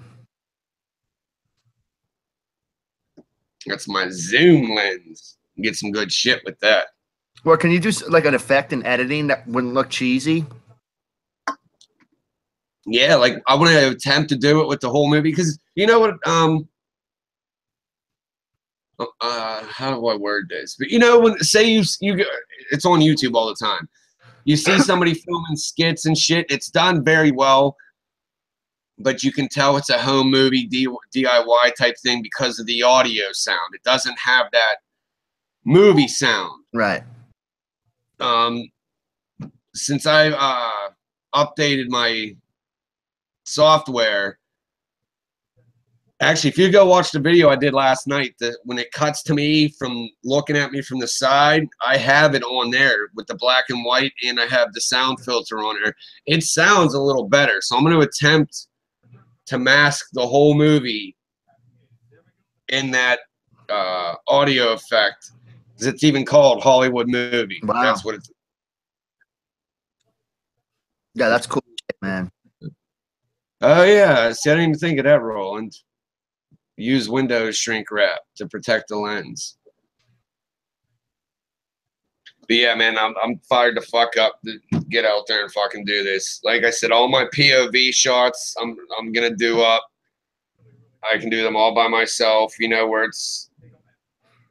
That's my zoom lens. Get some good shit with that. Well, can you do like an effect in editing that wouldn't look cheesy? Yeah, like I want to attempt to do it with the whole movie because you know what? How do I word this? But you know, when say you it's on YouTube all the time. You see somebody filming skits and shit. It's done very well, but you can tell it's a home movie DIY type thing because of the audio sound. It doesn't have that movie sound. Right. Since I updated my software, actually, if you go watch the video I did last night, when it cuts to me from looking at me from the side, I have it on there with the black and white, and I have the sound filter on there. It sounds a little better, so I'm going to attempt to mask the whole movie in that audio effect, because it's even called Hollywood Movie. Wow. That's what it's. Yeah, that's cool, man. Oh yeah, see, I didn't even think of that, Roland. Use Windows shrink wrap to protect the lens. But yeah, man, I'm fired to fuck up to get out there and fucking do this. Like I said, all my POV shots I'm gonna do up. I can do them all by myself, you know, where it's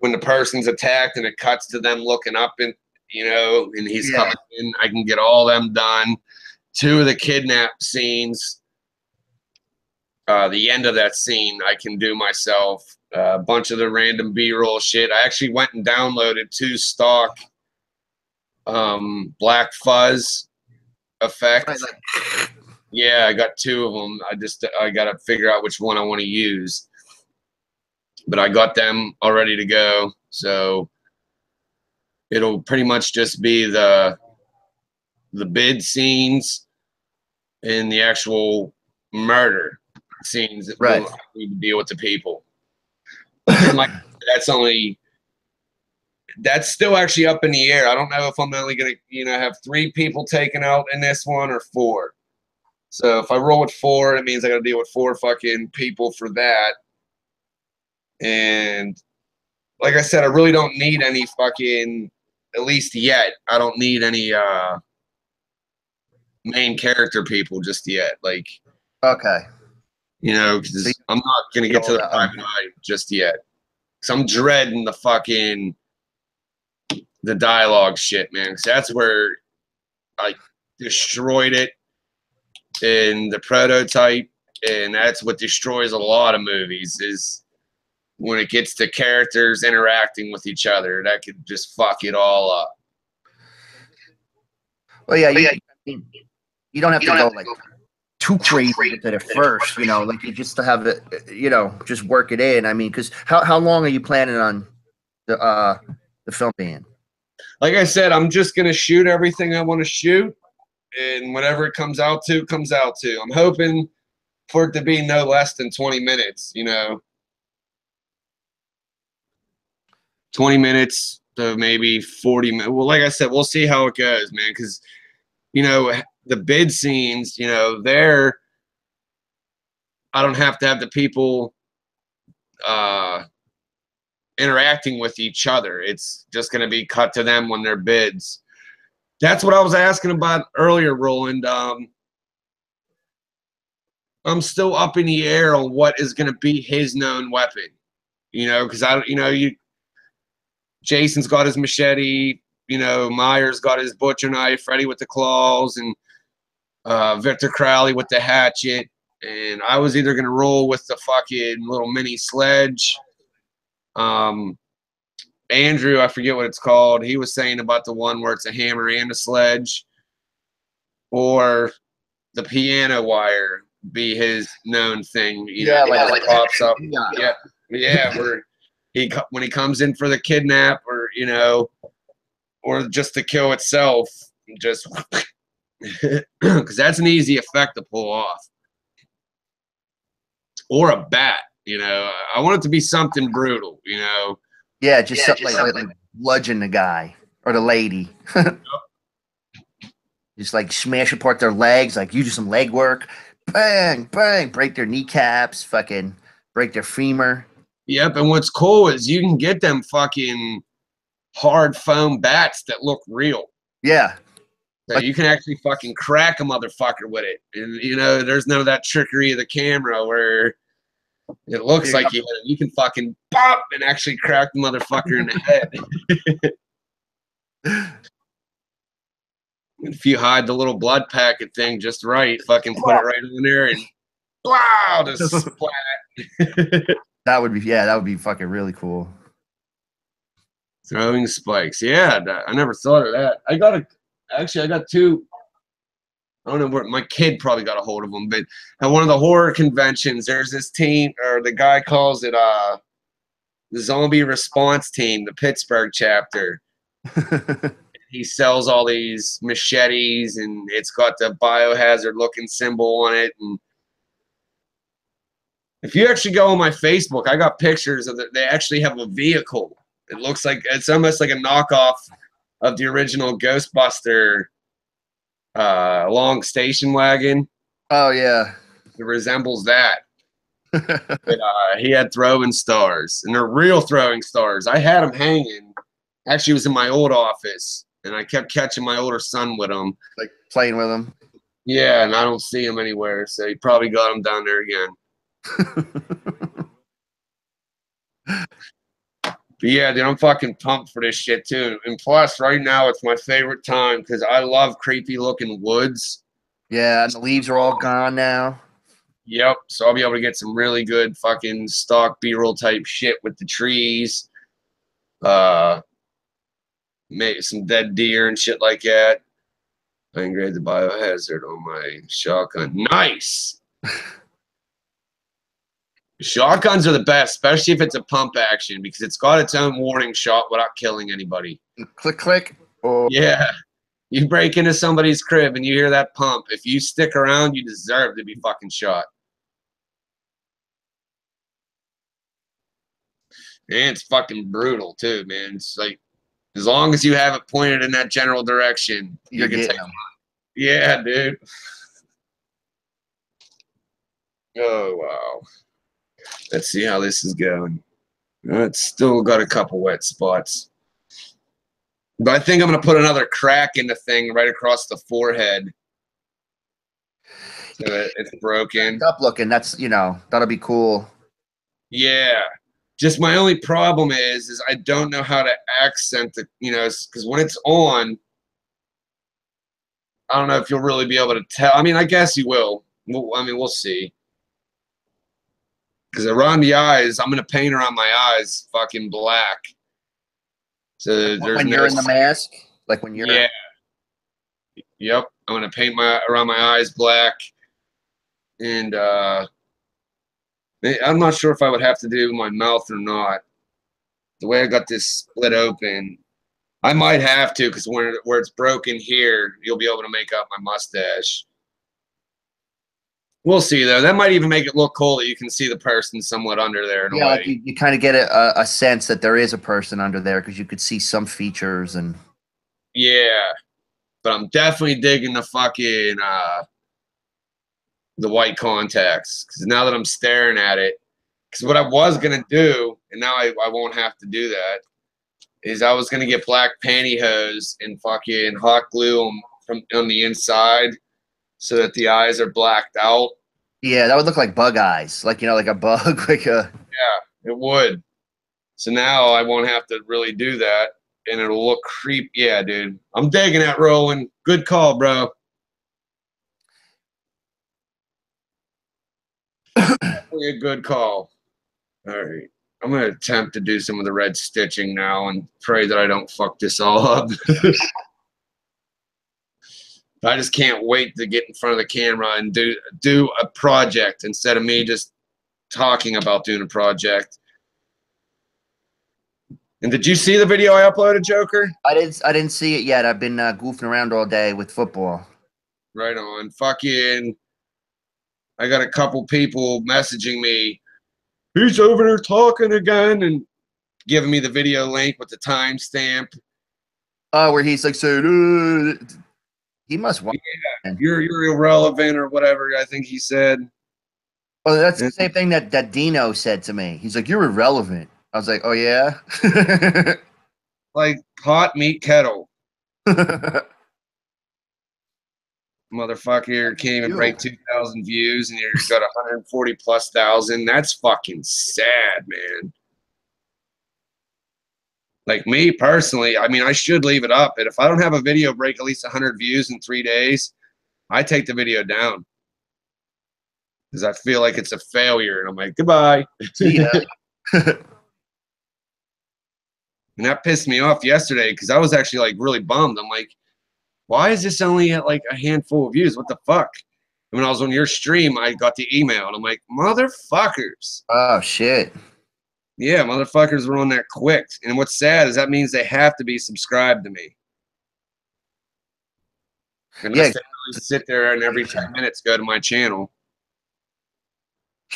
when the person's attacked and it cuts to them looking up and, you know, and he's coming in. I can get all them done. 2 of the kidnap scenes, the end of that scene, I can do myself. A bunch of the random B-roll shit. I actually went and downloaded 2 stock black fuzz effects. Yeah, I got 2 of them. I got to figure out which one I want to use. But I got them all ready to go. So it'll pretty much just be the bid scenes and the actual murder scenes that right. we'll need to deal with the people. And like that's still actually up in the air. I don't know if I'm only gonna, you know, have 3 people taken out in this one or 4. So if I roll with 4, it means I gotta deal with 4 fucking people for that. And like I said, I really don't need any fucking, at least yet, I don't need any main character people just yet. Like, okay, you know, because I'm not gonna get to the private eye just yet. Because I'm dreading the dialogue shit, man. Because that's where I destroyed it in the prototype, and that's what destroys a lot of movies is when it gets to characters interacting with each other. That could just fuck it all up. Well, yeah, you don't have to go like too crazy with it at first, you know, like you just to have it, you know, just work it in. I mean, because how long are you planning on the film being? Like I said, I'm just gonna shoot everything I want to shoot, and whatever it comes out to, comes out to. I'm hoping for it to be no less than 20 minutes, you know. 20 minutes to maybe 40 minutes. Well, like I said, we'll see how it goes, man, because, you know, the bid scenes, you know, I don't have to have the people interacting with each other. It's just going to be cut to them when they're bids. That's what I was asking about earlier, Roland. I'm still up in the air on what is going to be his known weapon, you know, because Jason's got his machete, you know, Myers got his butcher knife, Freddy with the claws, and Victor Crowley with the hatchet. And I was either going to roll with the fucking little mini sledge. Andrew, I forget what it's called. He was saying about the one where it's a hammer and a sledge. Or the piano wire be his known thing. You know, like pops up. Yeah, where when he comes in for the kidnap, or, you know, or just the kill itself, just because that's an easy effect to pull off. Or a bat, you know. I want it to be something brutal, you know. Yeah, just something like bludgeon the guy or the lady. Just like smash apart their legs, like you do some leg work, bang, bang, break their kneecaps, fucking break their femur. Yep, and what's cool is you can get them fucking hard foam bats that look real. Yeah. So you can actually fucking crack a motherfucker with it. And, you know, there's none of that trickery of the camera where it looks like you can fucking pop and actually crack the motherfucker in the head. If you hide the little blood packet thing just right, fucking put it right in there, and Wow, just splat. That would be fucking really cool. Throwing spikes. Yeah, I never thought of that. I got two. I don't know where my kid probably got a hold of them, but at one of the horror conventions, there's this team, or the guy calls it the zombie response team, the Pittsburgh chapter. He sells all these machetes, and it's got the biohazard looking symbol on it. And if you actually go on my Facebook, I got pictures of it. They actually have a vehicle. It looks like it's almost like a knockoff of the original Ghostbuster long station wagon. Oh yeah, it resembles that. But, he had throwing stars, and they're real throwing stars. I had them hanging. Actually, it was in my old office, and I kept catching my older son with them, like playing with them. Yeah, and I don't see him anywhere, so he probably got him down there again. But yeah, dude, I'm fucking pumped for this shit too. And plus, right now, it's my favorite time because I love creepy looking woods. Yeah, and the leaves are all gone now. Yep. So I'll be able to get some really good fucking stock B-roll type shit with the trees. Maybe some dead deer and shit like that. I engraved the biohazard on my shotgun. Nice. Shotguns are the best, especially if it's a pump action, because it's got its own warning shot without killing anybody. Click, click. Oh. Yeah. You break into somebody's crib and you hear that pump. If you stick around, you deserve to be fucking shot. And it's fucking brutal, too, man. It's like, as long as you have it pointed in that general direction, you're getting them. Yeah, dude. Oh, wow. Let's see how this is going. It's still got a couple wet spots. But I think I'm going to put another crack in the thing right across the forehead. So it's broken. Up looking, that's, that'll be cool. Yeah. Just my only problem is I don't know how to accent the, because when it's on, I don't know if you'll really be able to tell. I mean, I guess you will. We'll see. Because around the eyes, I'm going to paint around my eyes fucking black. So when you're in the mask? Like when you're... Yeah. Yep. I'm going to paint around my eyes black. And I'm not sure if I would have to do my mouth or not. The way I got this split open, I might have to, because where it's broken here, you'll be able to make out my mustache. We'll see, though. That might even make it look cool that you can see the person somewhat under there in a way. Like you kind of get a sense that there is a person under there because you could see some features and... Yeah. But I'm definitely digging the fucking the white contacts, because now that I'm staring at it, because what I was going to do, and now I won't have to do that, is I was going to get black pantyhose and fucking hot glue them from on the inside, so that the eyes are blacked out. Yeah, that would look like bug eyes. Like, like a bug. Yeah, it would. So now I won't have to really do that, and it'll look creepy. Yeah, dude. I'm digging that, Roland. Good call, bro. Definitely a good call. All right. I'm going to attempt to do some of the red stitching now and pray that I don't fuck this all up. I just can't wait to get in front of the camera and do a project instead of me just talking about doing a project. And did you see the video I uploaded, Joker? I didn't see it yet. I've been goofing around all day with football. Right on. Fucking, I got a couple people messaging me, he's over there talking again, and giving me the video link with the timestamp. Oh, where he's like saying, he must want. Yeah, you're irrelevant or whatever, I think he said. Oh, that's the same thing that Dino said to me. He's like, you're irrelevant. I was like, oh, yeah? Like pot, meat, kettle. Motherfucker can't even break 2,000 views, and you've got 140,000+. That's fucking sad, man. Like me personally, I mean, I should leave it up. And if I don't have a video break at least 100 views in 3 days, I take the video down. because I feel like it's a failure. And I'm like, goodbye. See ya. And that pissed me off yesterday because I was actually like really bummed. I'm like, why is this only at like a handful of views? What the fuck? And when I was on your stream, I got the email and I'm like, motherfuckers. Oh shit. Yeah, motherfuckers were on that quick. And what's sad is that means they have to be subscribed to me. Unless they really sit there and every 10 minutes go to my channel.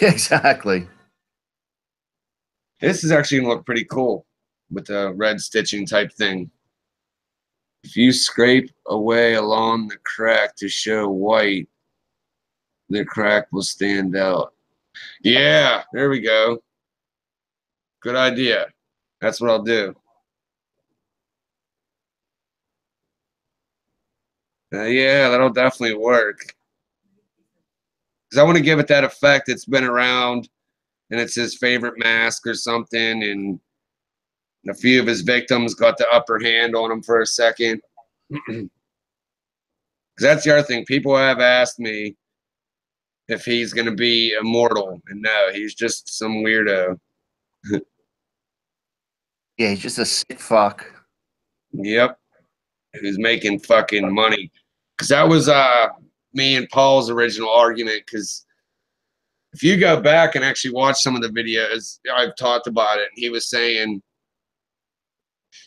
Yeah, exactly. This is actually going to look pretty cool with the red stitching type thing. If you scrape away along the crack to show white, the crack will stand out. Yeah, there we go. Good idea. That's what I'll do. Yeah, that'll definitely work. Because I want to give it that effect. It's been around, and it's his favorite mask or something, and a few of his victims got the upper hand on him for a second. Because that's the other thing. People have asked me if he's going to be immortal, and no, he's just some weirdo. Yeah, he's just a sick fuck. Yep. Who's making fucking money. Because that was me and Paul's original argument. Because if you go back and actually watch some of the videos, I've talked about it. He was saying,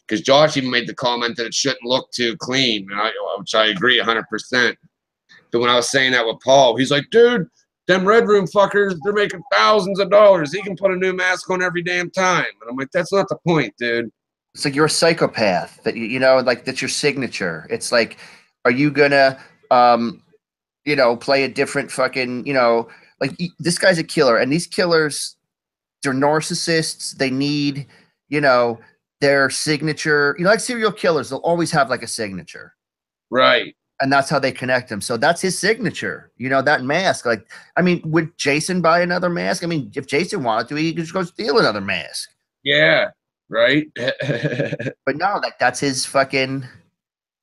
because Josh even made the comment that it shouldn't look too clean, which I agree 100%. But when I was saying that with Paul, he's like, dude, them Red Room fuckers, they're making thousands of dollars. He can put a new mask on every damn time. And I'm like, that's not the point, dude. It's like you're a psychopath. That you know, like that's your signature. It's like, are you gonna, play a different fucking, like this guy's a killer, and these killers, they're narcissists. They need, their signature. Like serial killers, they'll always have like a signature. Right. And that's how they connect him. So that's his signature, that mask. Like, I mean, would Jason buy another mask? I mean, if Jason wanted to, he could just go steal another mask. Yeah, right. But no, that's his fucking,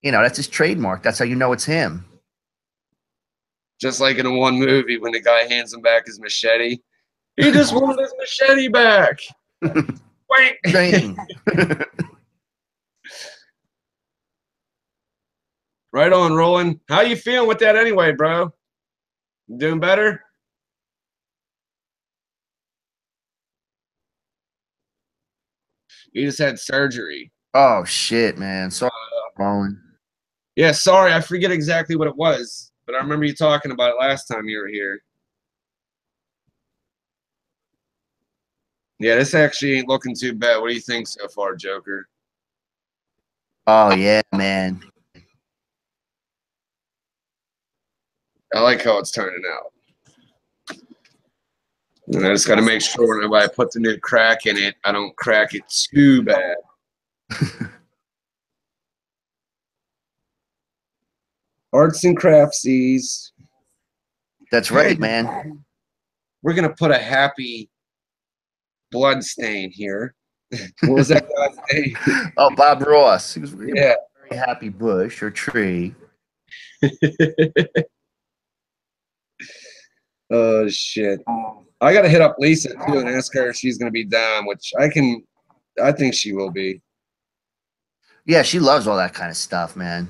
that's his trademark. That's how you know it's him. Just like in one movie when the guy hands him back his machete. He just wanted his machete back. Wait. Right on, Roland. How you feeling with that anyway, bro? You doing better? You just had surgery. Oh, shit, man. Sorry, Roland. Yeah, sorry. I forget exactly what it was, but I remember you talking about it last time you were here. Yeah, this actually ain't looking too bad. What do you think so far, Joker? Oh, yeah, man. I like how it's turning out. And I just got to make sure whenever I put the new crack in it, I don't crack it too bad. Arts and craftsies. That's right, man. We're going to put a happy blood stain here. What was that guy's name? Oh, Bob Ross. He was really yeah. Very happy bush or tree. Oh, shit. I got to hit up Lisa, too, and ask her if she's going to be down, which I think she will be. Yeah, she loves all that kind of stuff, man.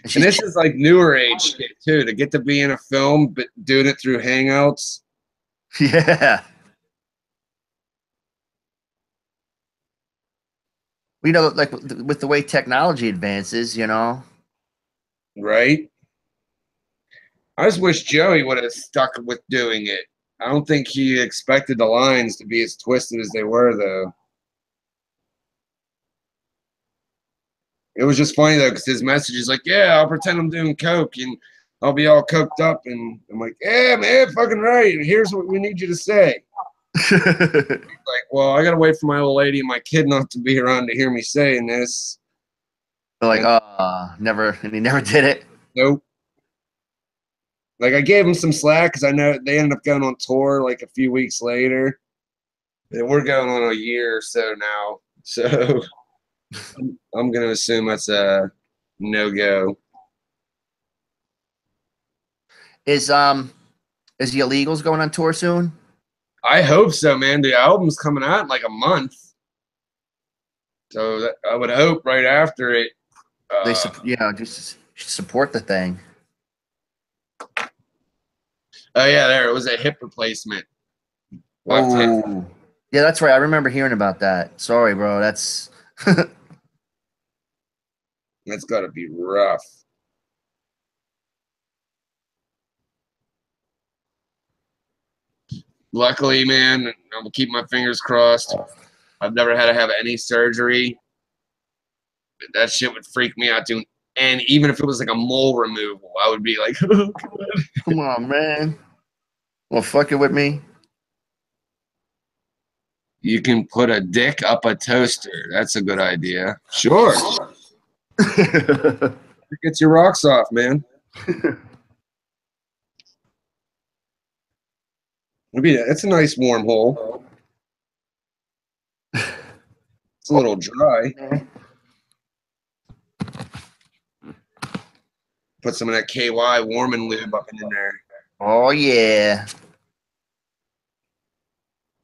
And this is like newer age shit, too, to get to be in a film, but doing it through Hangouts. Yeah. Like with the way technology advances, Right? I just wish Joey would have stuck with doing it. I don't think he expected the lines to be as twisted as they were, though. It was just funny, though, because his message is like, yeah, I'll pretend I'm doing coke, and I'll be all coked up. And I'm like, yeah, man, fucking right. And here's what we need you to say. Like, well, I got to wait for my old lady and my kid not to be around to hear me saying this. They're like, never, and he never did it. Nope. Like, I gave him some slack because I know they ended up going on tour like a few weeks later. And we're going on a year or so now. So I'm going to assume that's a no-go. Is Is the Illegals going on tour soon? I hope so, man. The album's coming out in like a month. So I would hope right after it. They just support the thing. Oh yeah, there it was a hip replacement. Oh, yeah, that's right. I remember hearing about that. Sorry, bro. That's that's got to be rough. Luckily, man, I'm gonna keep my fingers crossed. I've never had to have any surgery. That shit would freak me out doing. And even if it was like a mole removal, I would be like, oh, God. Come on, man. Well, fuck it with me. You can put a dick up a toaster. That's a good idea. Sure. It gets your rocks off, man. Maybe it's a nice warm hole. It's a little dry. Put some of that KY warming lube up in there. Oh yeah.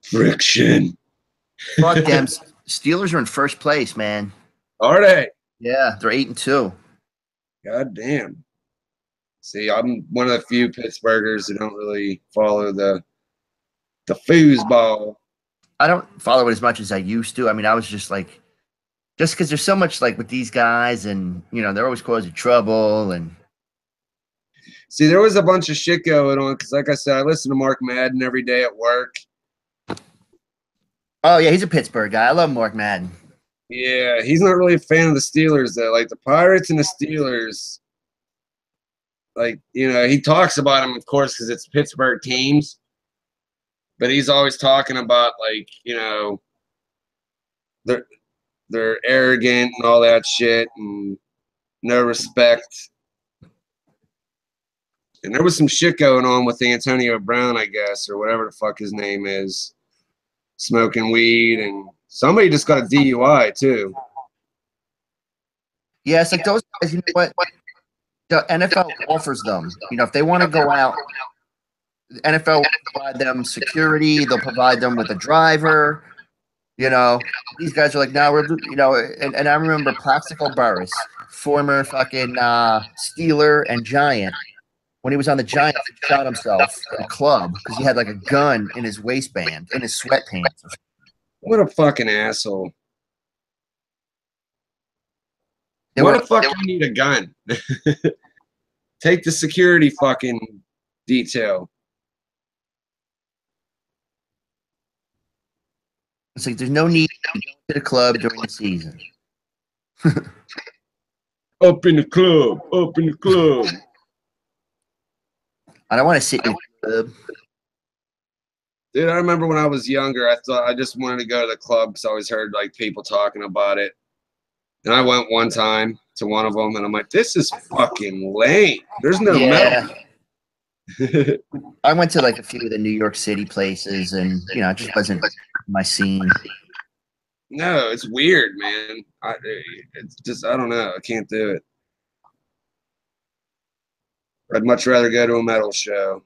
Friction. Fuck them. Steelers are in first place, man. Are they? Yeah, they're 8-2. God damn. See, I'm one of the few Pittsburghers who don't really follow the foosball. I don't follow it as much as I used to. I mean, I was just because there's so much like with these guys, and they're always causing trouble. And see, there was a bunch of shit going on because, like I said, I listen to Mark Madden every day at work. Oh yeah, he's a Pittsburgh guy. I love Mark Madden. Yeah, he's not really a fan of the Steelers though. Like the Pirates and the Steelers, like he talks about them, of course, because it's Pittsburgh teams. But he's always talking about like they're arrogant and all that shit and no respect. And there was some shit going on with Antonio Brown, I guess, or whatever the fuck his name is, smoking weed, and somebody just got a DUI too. Yeah, it's like those guys. You know what? The NFL offers them. If they want to go out, the NFL will provide them security. They'll provide them with a driver. These guys are like, now we're, and I remember Plaxico Burress, former fucking Steeler and Giant, when he was on the Giants, he shot himself in a club because he had like a gun in his waistband, in his sweatpants. What a fucking asshole. What the fuck you need a gun? Take the security fucking detail. It's like there's no need to go to the club during the season. Up in the club. Up in the club. I don't want to sit in the club. Dude, I remember when I was younger, I thought I just wanted to go to the club because I always heard like people talking about it. And I went one time to one of them, and I'm like, this is fucking lame. There's no metal. I went to like a few of the New York City places, and it just wasn't my scene. No, it's weird, man. It's just I don't know. I can't do it. I'd much rather go to a metal show.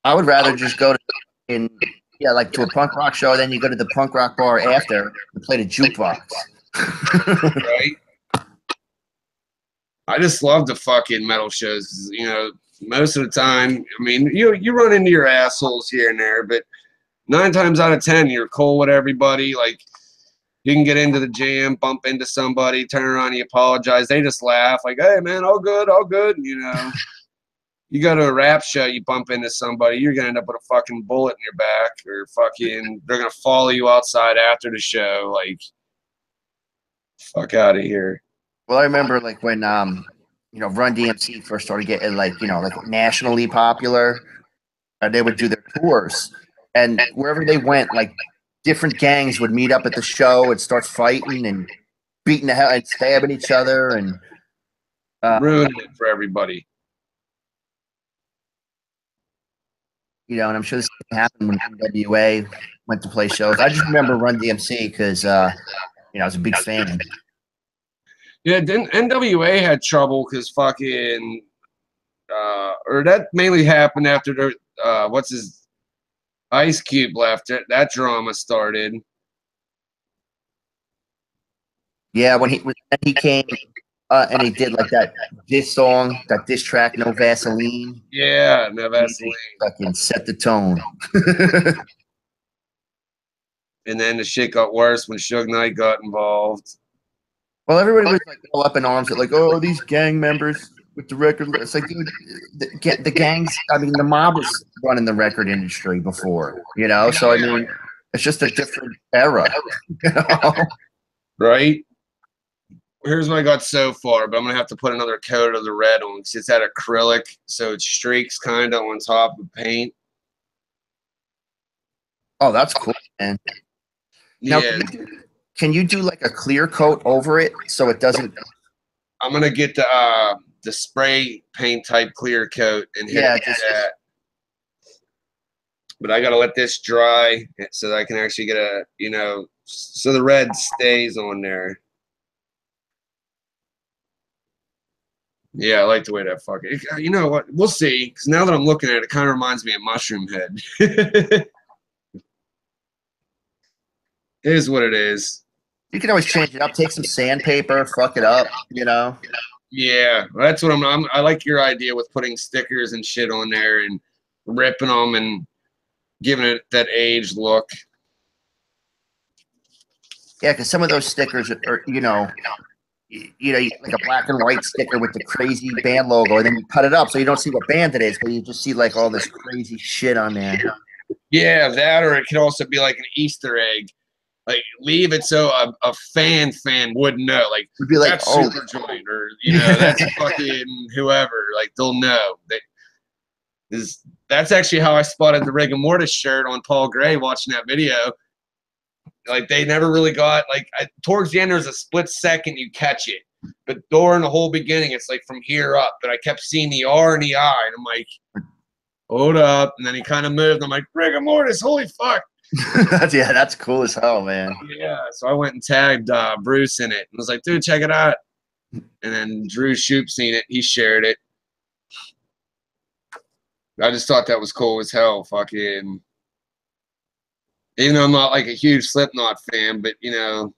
I would rather just go to to a punk rock show. Then you go to the punk rock bar after and play the jukebox. Right. I just love the fucking metal shows. Most of the time, I mean, you run into your assholes here and there, but 9 times out of 10, you're cool with everybody. Like, you can get into the jam, bump into somebody, turn around, you apologize. They just laugh, like, hey, man, all good, all good. You go to a rap show, you bump into somebody, you're going to end up with a fucking bullet in your back, or fucking, they're going to follow you outside after the show. Like, fuck out of here. Well, I remember, like, when, Run DMC first started getting, like nationally popular, they would do their tours. And wherever they went, like, different gangs would meet up at the show and start fighting and beating the hell and stabbing each other and ruining it for everybody. And I'm sure this happened when NWA went to play shows. I just remember Run DMC because I was a big fan. Yeah, NWA had trouble because fucking or that mainly happened after the what's his Ice Cube left. That drama started. Yeah, when he came and he did like that diss song, that diss track, No Vaseline. Yeah, No Vaseline. Fucking set the tone. And then the shit got worse when Suge Knight got involved. Well, everybody was like all up in arms at like, oh, these gang members with the record. It's like, dude, the gangs. I mean, the mob was running the record industry before, you know. So I mean, it's just a different era, you know? Right. Here's what I got so far, but I'm gonna have to put another coat of the red on because it's that acrylic, so it streaks kind of on top of paint. Oh, that's cool, man. Now, Yeah. Can you do like a clear coat over it so it doesn't? I'm gonna get the spray paint type clear coat and hit it with that. But I gotta let this dry so that I can actually get a, you know, so the red stays on there. Yeah, I like the way that fucking. You know what? We'll see. Because now that I'm looking at it, it kind of reminds me of Mushroom Head. It is what it is. You can always change it up. Take some sandpaper, fuck it up. You know. Yeah, that's what I like your idea with putting stickers and shit on there and ripping them and giving it that age look. Yeah, because some of those stickers are, you know, like a black and white sticker with the crazy band logo, and then you cut it up so you don't see what band it is, but you just see like all this crazy shit on there. Yeah, that, or it could also be like an Easter egg. Like, leave it so a fan wouldn't know. Like, would be like, that's oh, Superjoint, or, you know, that's fucking whoever. Like, they'll know. That's actually how I spotted the Rigor Mortis shirt on Paul Gray watching that video. Like, they never really got, like, towards the end, there's a split second you catch it. But during the whole beginning, it's like from here up. But I kept seeing the R and the I, and I'm like, hold up. And then he kind of moved. I'm like, Rigor Mortis, holy fuck. that's cool as hell, man. Yeah, so I went and tagged Bruce in it. And was like, dude, check it out. And then Drew Shoup seen it. He shared it. I just thought that was cool as hell. Fucking. Even though I'm not like a huge Slipknot fan, but, you know,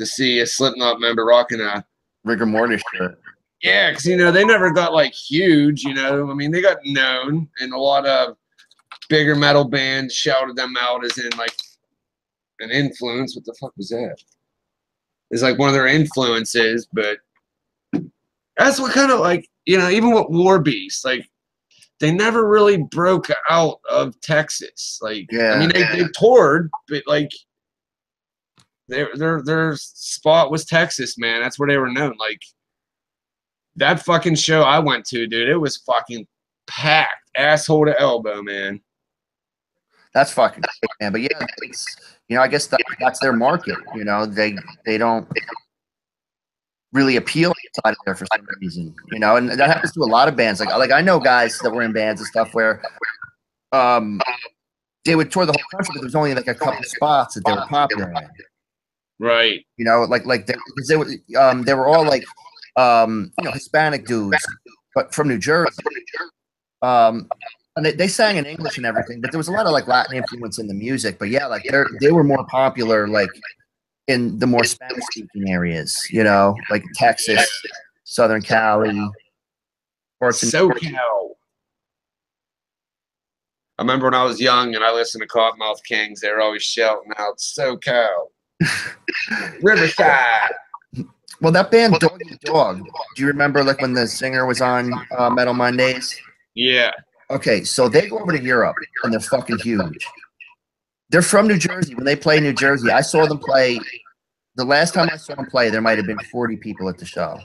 to see a Slipknot member rocking a Rigor Mortis shirt. Yeah, because, you know, they never got like huge, you know. I mean, they got known, and a lot of bigger metal bands shouted them out as in like an influence. What the fuck was that? It's like one of their influences, but that's what kind of like, you know, even with War Beast, like they never really broke out of Texas. Like, I mean, they toured, but like their spot was Texas, man. That's where they were known. Like that fucking show I went to, dude, it was fucking packed, asshole to elbow, man. That's fucking great, man. But yeah, it's, you know, I guess that's their market. You know, they don't really appeal outside of there for some reason. You know, and that happens to a lot of bands. Like I know guys that were in bands and stuff where they would tour the whole country, but there was only like a couple spots that they were popular in. Right. You know, like they were all like you know, Hispanic dudes, but from New Jersey. And they sang in English and everything, but there was a lot of like Latin influence in the music. But yeah, like they were more popular like in the more Spanish speaking areas, you know, like Texas, Southern Cali, or SoCal. I remember when I was young and I listened to Cottonmouth Kings, they were always shouting out SoCal, Riverside. Well, that band Dog Eat Dog. Do you remember like when the singer was on Metal Mondays? Yeah. Okay, so they go over to Europe and they're fucking huge. They're from New Jersey. When they play New Jersey, I saw them play. The last time I saw them play, there might have been 40 people at the show.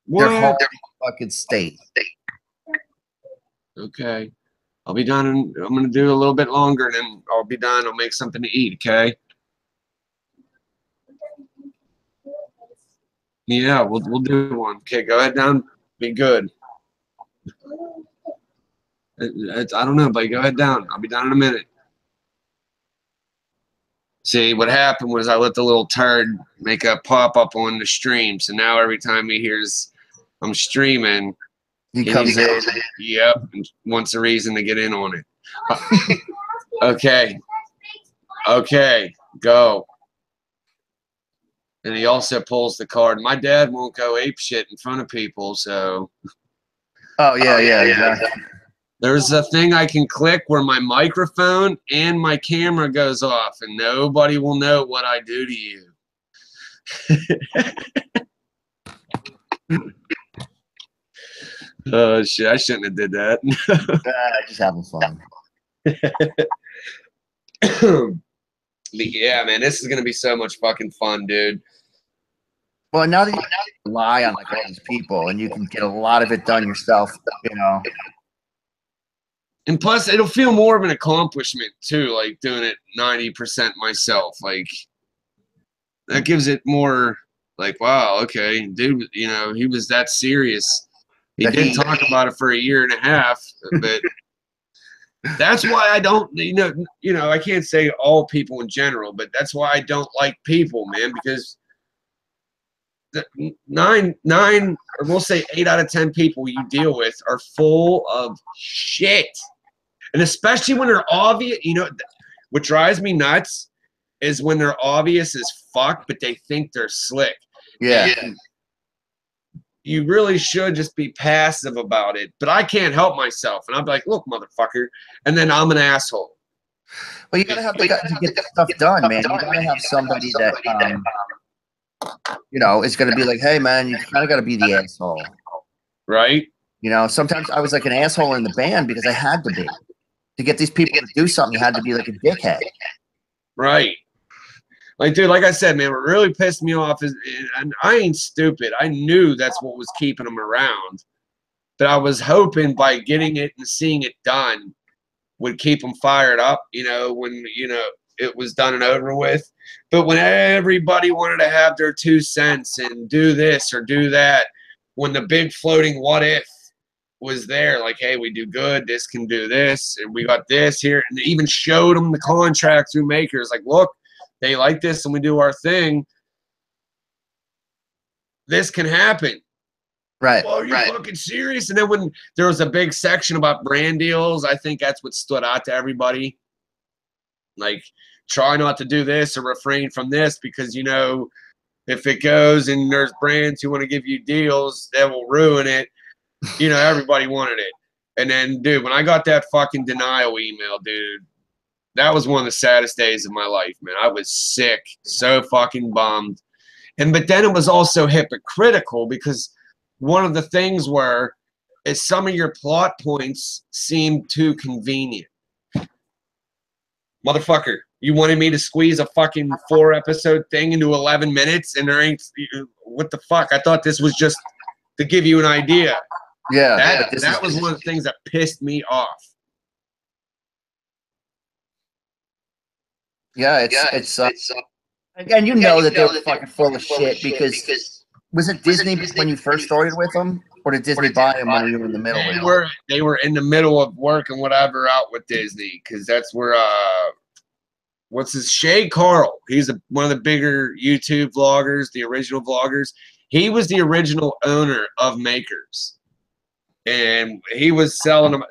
What? Their whole fucking state. Okay. I'll be done. I'm going to do a little bit longer, and then I'll be done. I'll make something to eat, okay? Yeah, we'll do one. Okay, go ahead down. Be good. I don't know, but go ahead down. I'll be down in a minute. See, what happened was I let the little turd make a pop-up on the stream. So now every time he hears I'm streaming, He comes in. Yep, and wants a reason to get in on it. Okay. Okay, go. And he also pulls the card. My dad won't go ape shit in front of people, so. Oh, yeah. Exactly. There's a thing I can click where my microphone and my camera goes off, and nobody will know what I do to you. Oh, shit. I shouldn't have did that. Just having fun. Yeah, man, this is going to be so much fucking fun, dude. Well, now that you rely on like all these people and you can get a lot of it done yourself, you know. And plus, it'll feel more of an accomplishment, too, like doing it 90% myself. Like, that gives it more, like, wow, okay, dude, you know, he was that serious. He did talk about it for a year and a half, but that's why I don't, you know, I can't say all people in general, but that's why I don't like people, man, because the nine, or we'll say 8 out of 10 people you deal with are full of shit. And especially when they're obvious, you know, what drives me nuts is when they're obvious as fuck, but they think they're slick. Yeah. And you really should just be passive about it. But I can't help myself. And I'm like, look, motherfucker. And then I'm an asshole. Well, you got to have the guy to get stuff done, man. You got to have somebody that, you know, is going to be like, hey, man, you kind of got to be the asshole. Right? You know, sometimes I was like an asshole in the band because I had to be. To get these people to do something, you had to be like a dickhead. Right. Like, dude, like I said, man, what really pissed me off is, and I ain't stupid. I knew that's what was keeping them around. But I was hoping by getting it and seeing it done would keep them fired up, you know, when, you know, it was done and over with. But when everybody wanted to have their 2 cents and do this or do that, when the big floating what if was there, like, hey, we do good, this can do this, and we got this here, and they even showed them the contract through Makers, like, look, they like this and we do our thing, this can happen. Right. Oh, are you fucking serious? And then when there was a big section about brand deals, I think that's what stood out to everybody. Like, try not to do this or refrain from this because, you know, if it goes and there's brands who want to give you deals, that will ruin it. You know, everybody wanted it. And then, dude, when I got that fucking denial email, dude, that was one of the saddest days of my life, man. I was sick, so fucking bummed. But then it was also hypocritical because one of the things is some of your plot points seemed too convenient. Motherfucker, you wanted me to squeeze a fucking 4-episode thing into 11 minutes and there ain't, what the fuck? I thought this was just to give you an idea. Yeah. That was one of the things that pissed me off. Yeah, it's again, you know that they were fucking full of shit because was it Disney when you first started with them, or did Disney buy them when you were in the middle? They were in the middle of working whatever out with Disney because that's where what's his Shay Carl? He's one of the bigger YouTube vloggers, the original vloggers. He was the original owner of Makers. And he was selling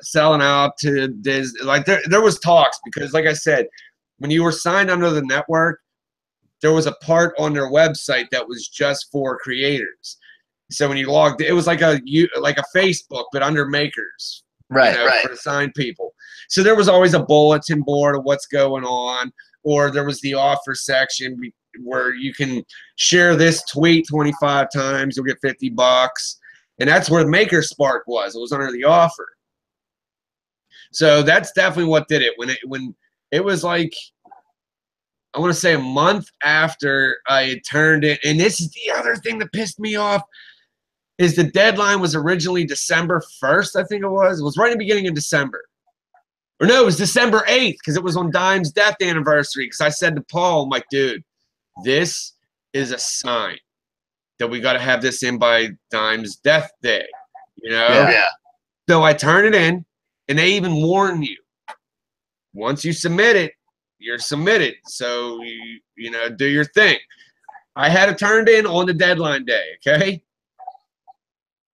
out to Disney. Like there was talks because, like I said, when you were signed under the network, there was a part on their website that was just for creators. So when you logged, it was like a Facebook, but under Makers, right? You know, for signed people. So there was always a bulletin board of what's going on, or there was the offer section where you can share this tweet 25 times, you'll get $50. And that's where MakerSpark was. It was under the offer. So that's definitely what did it. When it was like, I want to say a month after I had turned it, and this is the other thing that pissed me off, is the deadline was originally December 1st, I think it was. It was right in the beginning of December. Or no, it was December 8th because it was on Dime's death anniversary. Because I said to Paul, I'm like, dude, this is a sign that we got to have this in by Dime's death day, you know? Yeah. So I turn it in, and they even warn you. Once you submit it, you're submitted. So, you know, do your thing. I had it turned in on the deadline day, okay?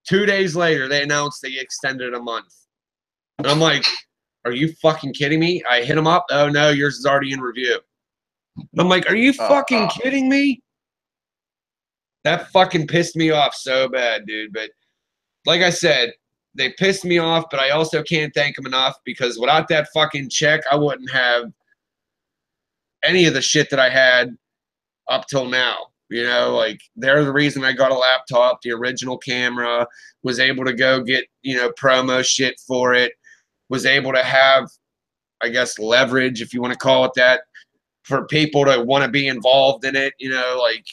2 days later, they announced they extended a month. And I'm like, are you fucking kidding me? I hit them up. Oh, no, yours is already in review. And I'm like, are you fucking kidding me? That fucking pissed me off so bad, dude. But like I said, they pissed me off, but I also can't thank them enough because without that fucking check, I wouldn't have any of the shit that I had up till now. You know, like they're the reason I got a laptop, the original camera, was able to go get, you know, promo shit for it, was able to have, I guess, leverage, if you want to call it that, for people to want to be involved in it, you know, like,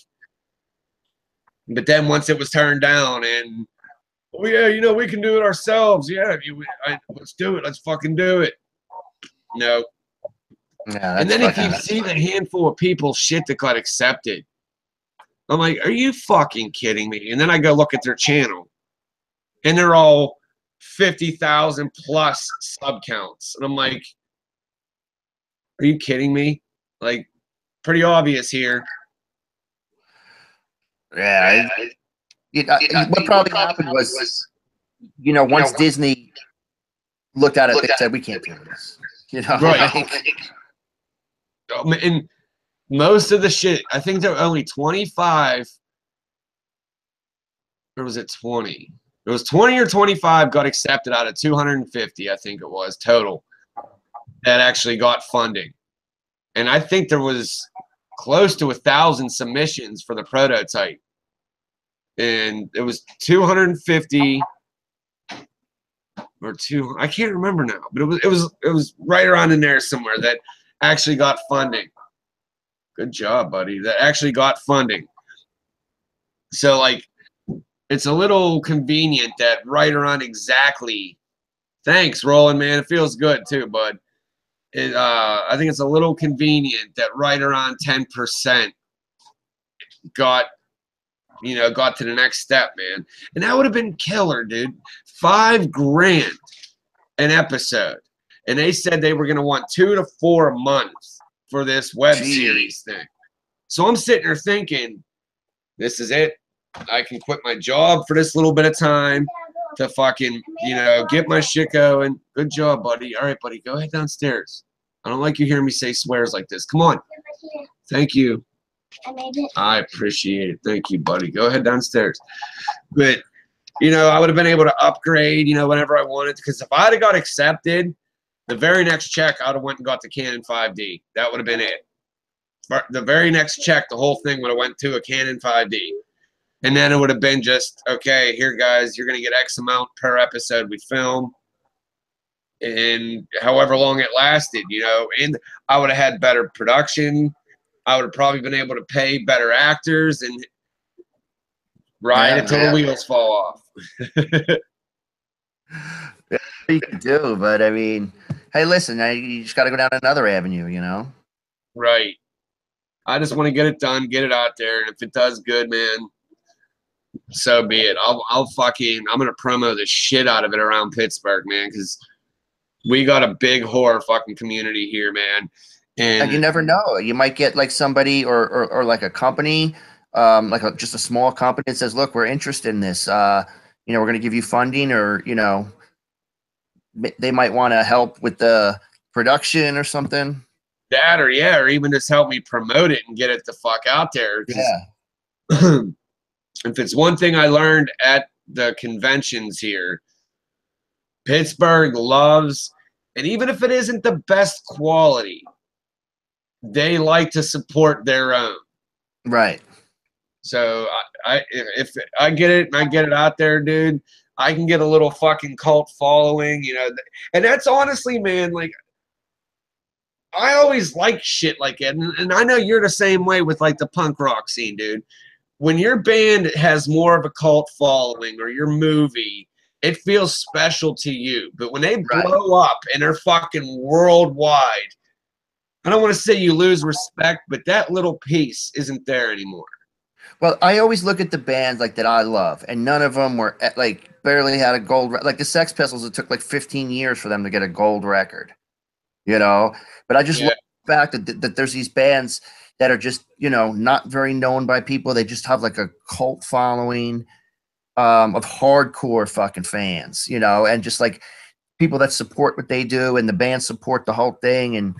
but then once it was turned down and, oh yeah, you know, we can do it ourselves. Yeah, let's do it. Let's fucking do it. No. Yeah, and then if you see the handful of people shit that got accepted, I'm like, are you fucking kidding me? And then I go look at their channel, and they're all 50,000 plus sub counts. And I'm like, are you kidding me? Like, pretty obvious here. Yeah. What probably happened was, you know, once Disney looked at it, they said, we can't do this. You know, right. And most of the shit, I think there were only 25, or was it 20? It was 20 or 25 got accepted out of 250, I think it was, total, that actually got funding. And I think there was close to 1,000 submissions for the prototype. And it was 250 or two, I can't remember now, but it was right around in there somewhere that actually got funding. Good job, buddy. That actually got funding. So, like, it's a little convenient that right around exactly. Thanks, Roland, man. It feels good too, bud. I think it's a little convenient that right around 10% got to the next step, man. And that would have been killer, dude. $5,000 an episode. And they said they were going to want 2 to 4 a month for this web series thing. So I'm sitting there thinking, this is it. I can quit my job for this little bit of time to fucking, you know, get my shit going. Good job, buddy. All right, buddy, go ahead downstairs. I don't like you hearing me say swears like this. Come on. Thank you. I appreciate it. Thank you, buddy. Go ahead downstairs. But, you know, I would have been able to upgrade, you know, whenever I wanted. Because if I'd have got accepted, the very next check, I would have went and got the Canon 5D. That would have been it. The very next check, the whole thing would have went to a Canon 5D. And then it would have been just, okay, here, guys, you're going to get X amount per episode we film. And however long it lasted, you know. And I would have had better production. I would have probably been able to pay better actors and ride it till the wheels fall off. You can do, but I mean, hey, listen, you just got to go down another avenue, you know? Right. I just want to get it done, get it out there, and if it does good, man, so be it. I'm gonna promo the shit out of it around Pittsburgh, man, because we got a big horror fucking community here, man. And you never know. You might get like somebody or like a company, like just a small company that says, look, we're interested in this. You know, we're going to give you funding, or, you know, they might want to help with the production or something. That, or yeah, or even just help me promote it and get it the fuck out there. Yeah. If it's one thing I learned at the conventions here, Pittsburgh loves, and even if it isn't the best quality, they like to support their own. Right. So if I get it and I get it out there, dude, I can get a little fucking cult following, you know. And that's honestly, man, like, I always like shit like that. And I know you're the same way with like the punk rock scene, dude. When your band has more of a cult following or your movie, it feels special to you. But when they blow up and they're fucking worldwide, I don't want to say you lose respect, but that little piece isn't there anymore. Well, I always look at the bands like that I love, and none of them were like barely had a gold. Like the Sex Pistols, it took like 15 years for them to get a gold record, you know. But I just love the fact that there's these bands that are just, you know, not very known by people. They just have like a cult following, of hardcore fucking fans, you know, and just like people that support what they do and the band support the whole thing. And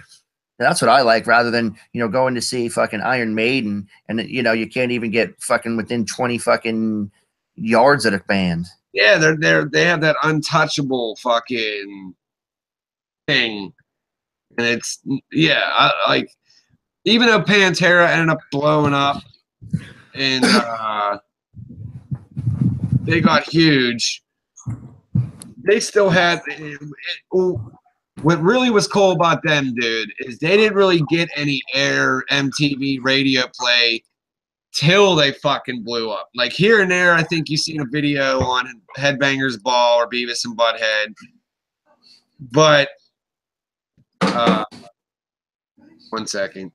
that's what I like, rather than, you know, going to see fucking Iron Maiden and, you know, you can't even get fucking within 20 fucking yards of the band. Yeah, they have that untouchable fucking thing. And it's, yeah, I like, even though Pantera ended up blowing up and they got huge, they still had what really was cool about them, dude, is they didn't really get any air MTV radio play till they fucking blew up. Like here and there, I think you've seen a video on Headbangers Ball or Beavis and Butthead. But one second.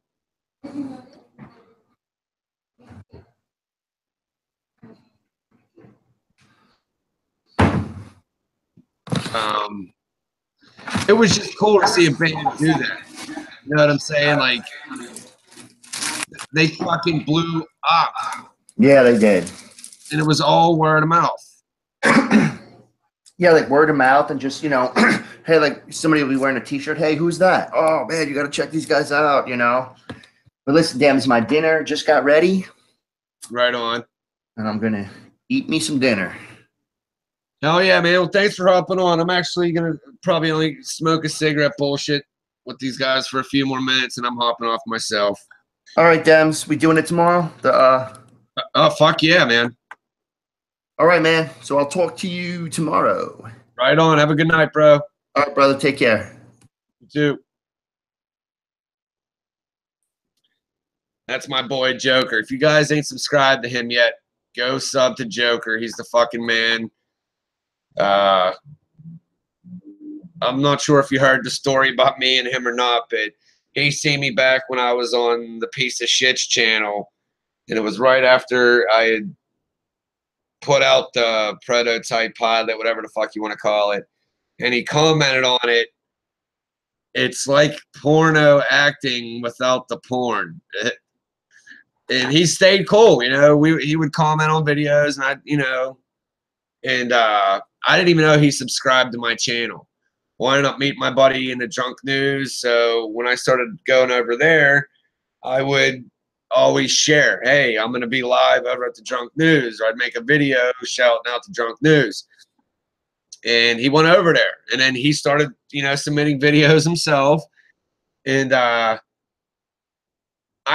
It was just cool to see a band do that. You know what I'm saying? Like, they fucking blew up. Yeah, they did. And it was all word of mouth. Yeah, like word of mouth, and just, you know, hey, like somebody will be wearing a t-shirt. Hey, who's that? Oh, man, you got to check these guys out, you know. But listen, damn, it's my dinner. Just got ready. Right on. And I'm going to eat me some dinner. Oh, yeah, man. Well, thanks for hopping on. I'm actually going to probably only smoke a cigarette bullshit with these guys for a few more minutes, and I'm hopping off myself. All right, Dems. We doing it tomorrow? Oh, fuck yeah, man. All right, man. So I'll talk to you tomorrow. Right on. Have a good night, bro. All right, brother. Take care. You too. That's my boy Joker. If you guys ain't subscribed to him yet, go sub to Joker. He's the fucking man. I'm not sure if you heard the story about me and him or not, but he seen me back when I was on the Piece of Shits channel, and it was right after I had put out the prototype pilot, whatever the fuck you want to call it, and he commented on it. It's like porno acting without the porn. And he stayed cool, you know. He would comment on videos, and I didn't even know he subscribed to my channel. Well, I ended up meeting my buddy in the Drunk News, so when I started going over there, I would always share, hey, I'm going to be live over at the Drunk News, or I'd make a video shouting out to Drunk News. And he went over there, and then he started, you know, submitting videos himself, and I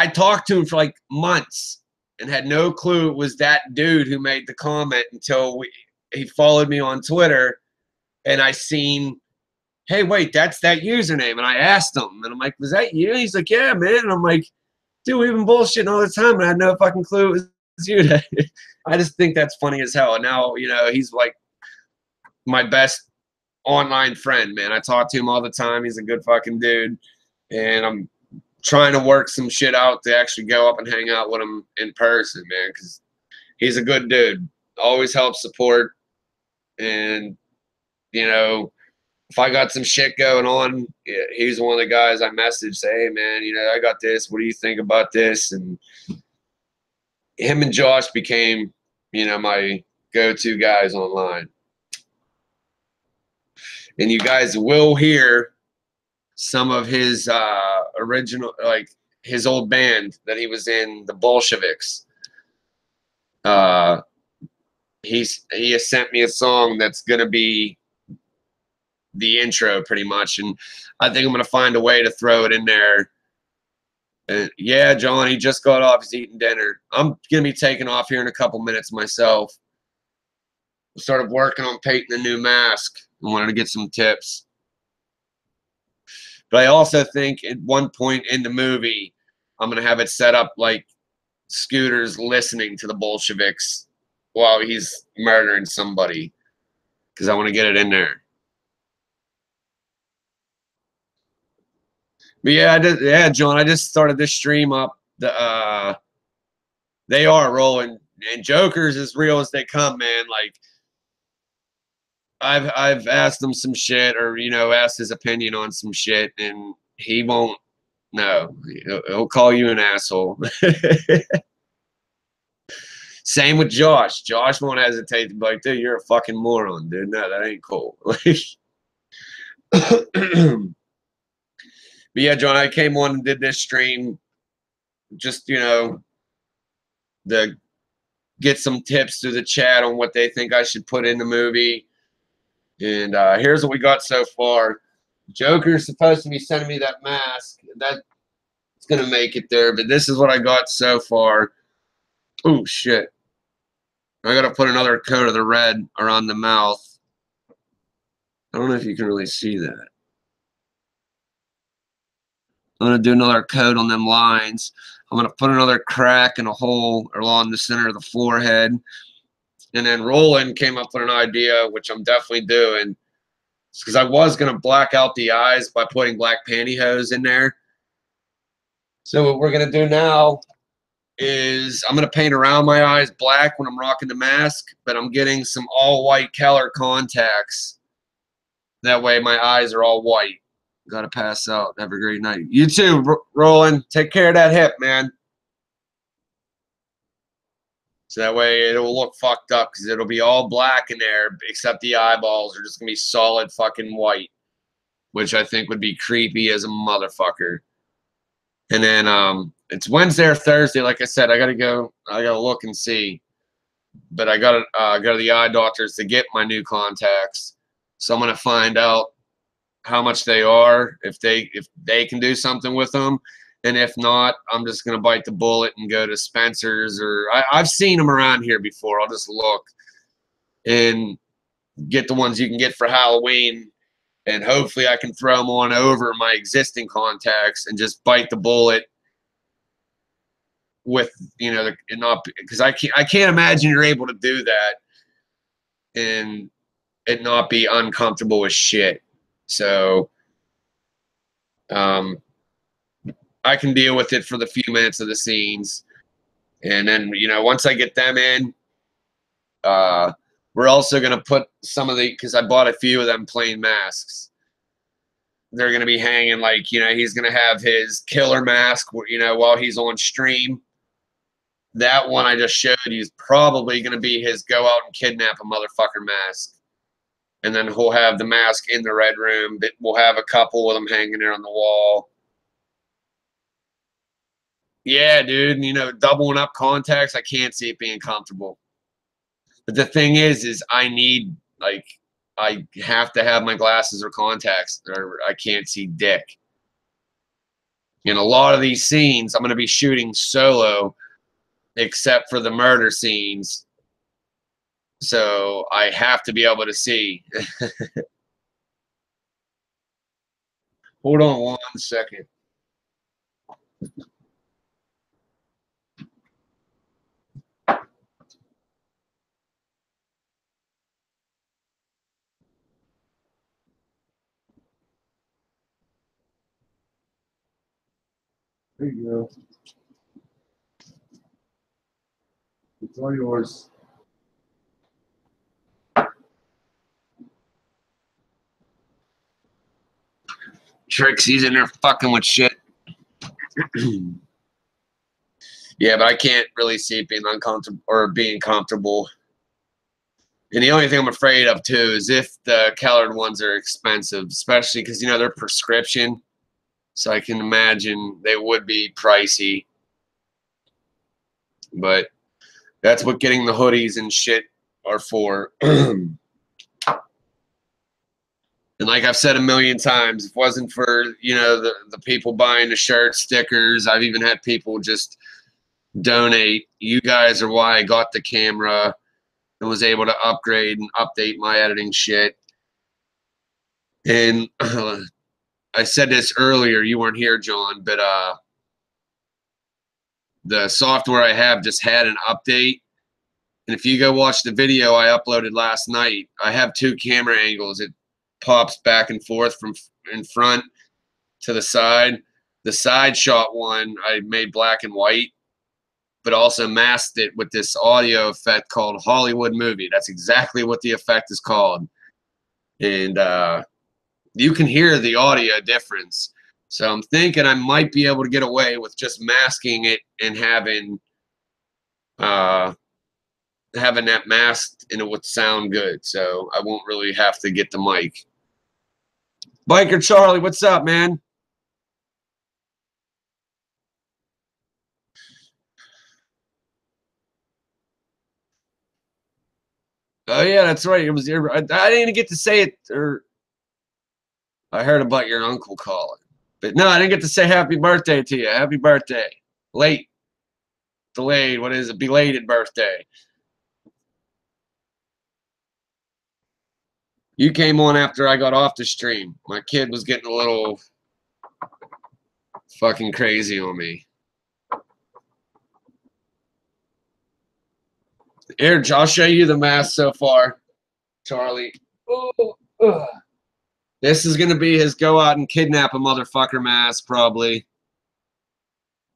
talked to him for like months and had no clue it was that dude who made the comment until he followed me on Twitter, and I seen, hey, wait, that's that username. And I asked him, and I'm like, was that you? He's like, yeah, man. And I'm like, dude, we've been bullshitting all the time, and I had no fucking clue it was you. I just think that's funny as hell. And now, you know, he's like my best online friend, man. I talk to him all the time. He's a good fucking dude. And I'm trying to work some shit out to actually go up and hang out with him in person, man, because he's a good dude. Always helps support. And, you know, if I got some shit going on, he's one of the guys I message, say, hey, man, you know, I got this. What do you think about this? And him and Josh became, you know, my go-to guys online. And you guys will hear some of his original, like his old band that he was in, the Bolsheviks. He has sent me a song that's going to be the intro pretty much, and I think I'm gonna find a way to throw it in there. Yeah, John, he just got off. He's eating dinner. I'm gonna be taking off here in a couple minutes myself. Started working on painting a new mask. I wanted to get some tips, but I also think at one point in the movie, I'm gonna have it set up like Scooter's listening to the Bolsheviks while he's murdering somebody, because I want to get it in there. But yeah, John, I just started this stream up. They are rolling, and Joker's as real as they come, man. Like, I've asked him some shit, or, you know, asked his opinion on some shit, and he won't. No, he'll call you an asshole. Same with Josh. Josh won't hesitate to be like, dude, you're a fucking moron, dude. No, that ain't cool. But yeah, John, I came on and did this stream just, you know, to get some tips through the chat on what they think I should put in the movie. And here's what we got so far. Joker's supposed to be sending me that mask. That's going to make it there, but this is what I got so far. Oh, shit. I got to put another coat of the red around the mouth. I don't know if you can really see that. I'm going to do another coat on them lines. I'm going to put another crack and a hole along the center of the forehead. And then Roland came up with an idea, which I'm definitely doing, because I was going to black out the eyes by putting black pantyhose in there. So what we're going to do now is I'm going to paint around my eyes black when I'm rocking the mask, but I'm getting some all-white Keller contacts. That way my eyes are all white. Got to pass out. Have a great night. You too, Roland. Take care of that hip, man. So that way it'll look fucked up because it'll be all black in there, except the eyeballs are just going to be solid fucking white, which I think would be creepy as a motherfucker. And then it's Wednesday or Thursday. Like I said, I got to look and see. But I got to go to the eye doctors to get my new contacts. So I'm going to find out how much they are, if they can do something with them. And if not, I'm just going to bite the bullet and go to Spencer's, or I've seen them around here before. I'll just look and get the ones you can get for Halloween, and hopefully I can throw them on over my existing contacts and just bite the bullet with, you know, not, because I can't imagine you're able to do that and it not be uncomfortable as shit. So I can deal with it for the few minutes of the scenes. And then, you know, once I get them in, we're also going to put some of the, because I bought a few of them plain masks. They're going to be hanging, like, you know, he's going to have his killer mask, you know, while he's on stream. That one I just showed you is probably going to be his go out and kidnap a motherfucker mask. And then he'll have the mask in the red room, but we'll have a couple of them hanging there on the wall. Yeah, dude, you know, doubling up contacts, I can't see it being comfortable. But the thing is I need, like, I have to have my glasses or contacts or I can't see dick. In a lot of these scenes, I'm going to be shooting solo, except for the murder scenes. So I have to be able to see. Hold on 1 second. There you go. It's all yours. Trixie's in there fucking with shit. Yeah, but I can't really see it being uncomfortable or being comfortable. And the only thing I'm afraid of too is if the colored ones are expensive, especially because, you know, they're prescription. So I can imagine they would be pricey. But that's what getting the hoodies and shit are for. And like I've said a million times, if it wasn't for, you know, the people buying the shirts, stickers, I've even had people just donate. You guys are why I got the camera and was able to upgrade and update my editing shit. And I said this earlier, you weren't here, John, but the software I have just had an update. And if you go watch the video I uploaded last night, I have 2 camera angles. It pops back and forth from in front to the side. The side shot one I made black and white, but also masked it with this audio effect called Hollywood Movie. That's exactly what the effect is called. And you can hear the audio difference. So I'm thinking I might be able to get away with just masking it and having having that mask and it would sound good, so I won't really have to get the mic. Biker Charlie, what's up, man? Oh yeah, that's right. It was I didn't even get to say it, or I heard about your uncle calling, but no, I didn't get to say happy birthday to you. Happy birthday, late, delayed. What is it? Belated birthday. You came on after I got off the stream. My kid was getting a little fucking crazy on me. Here, I'll show you the mask so far, Charlie. Oh, ugh. This is gonna be his go out and kidnap a motherfucker mask, probably.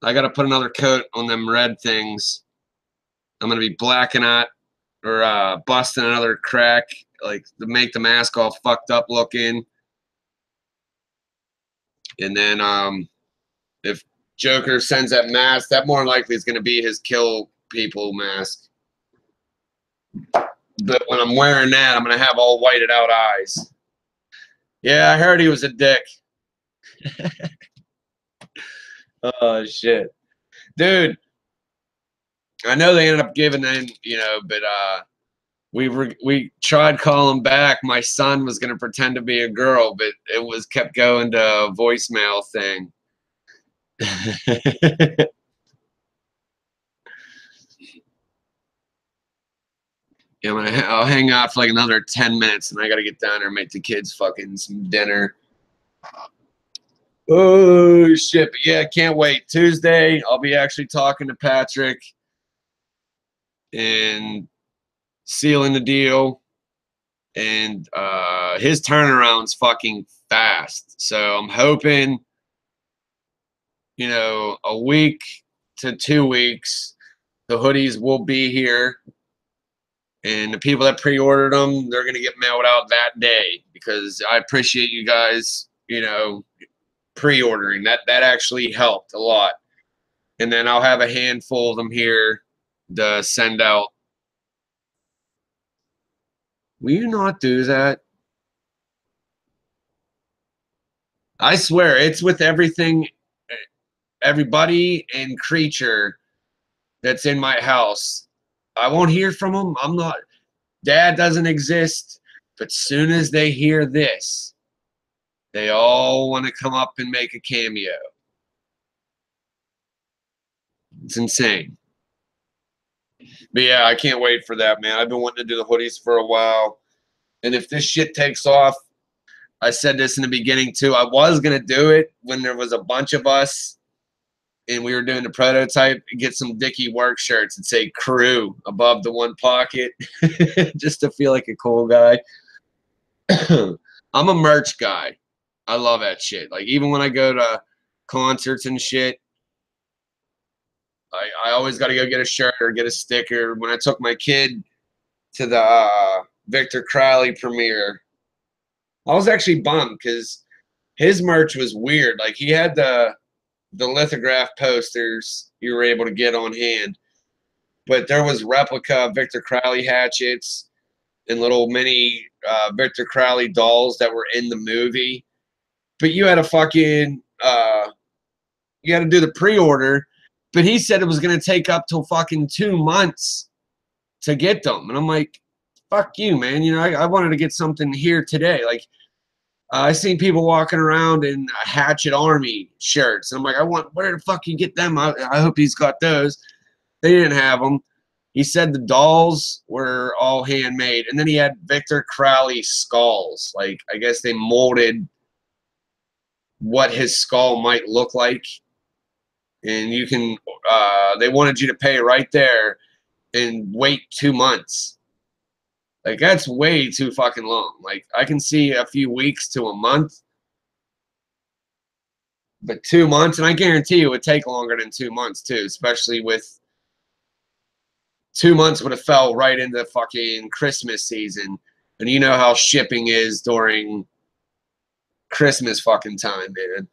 I gotta put another coat on them red things. I'm gonna be blacking out or busting another crack, like to make the mask all fucked up looking. And then if Joker sends that mask, that more likely is gonna be his kill people mask. But when I'm wearing that, I'm gonna have all whited out eyes. Yeah, I heard he was a dick. Oh shit, dude. I know they ended up giving in, you know, but we tried calling back. My son was gonna pretend to be a girl, but it was kept going to a voicemail thing. Yeah, I'll hang out for like another 10 minutes, and I gotta get down there and make the kids fucking some dinner. Oh shit! But yeah, can't wait. Tuesday, I'll be actually talking to Patrick and sealing the deal. And his turnaround's fucking fast. So I'm hoping, you know, a week to 2 weeks, the hoodies will be here. And the people that pre-ordered them, they're going to get mailed out that day, because I appreciate you guys, you know, pre-ordering. That actually helped a lot. And then I'll have a handful of them here to send out. Will you not do that? I swear, it's with everything, everybody and creature that's in my house. I won't hear from them. I'm not. Dad doesn't exist. But soon as they hear this, they all want to come up and make a cameo. It's insane. But yeah, I can't wait for that, man. I've been wanting to do the hoodies for a while. And if this shit takes off, I said this in the beginning too, I was going to do it when there was a bunch of us and we were doing the prototype, get some Dickie work shirts and say crew above the one pocket just to feel like a cool guy. I'm a merch guy. I love that shit. Like, even when I go to concerts and shit, I always got to go get a shirt or get a sticker. When I took my kid to the Victor Crowley premiere, I was actually bummed because his merch was weird. Like, he had the lithograph posters you were able to get on hand, but there was replica Victor Crowley hatchets and little mini Victor Crowley dolls that were in the movie. But you had to fucking you had to do the pre-order. But he said it was going to take up till fucking 2 months to get them, and I'm like, fuck you, man. You know, I wanted to get something here today. Like, I seen people walking around in Hatchet Army shirts. And I'm like, where the fuck you get them? I hope he's got those. They didn't have them. He said the dolls were all handmade. And then he had Victor Crowley skulls. Like, I guess they molded what his skull might look like. And you can, they wanted you to pay right there and wait 2 months. Like, that's way too fucking long. Like, I can see a few weeks to a month. But 2 months, and I guarantee you it would take longer than 2 months, too. Especially with 2 months would have fell right into fucking Christmas season. And you know how shipping is during Christmas fucking time, man.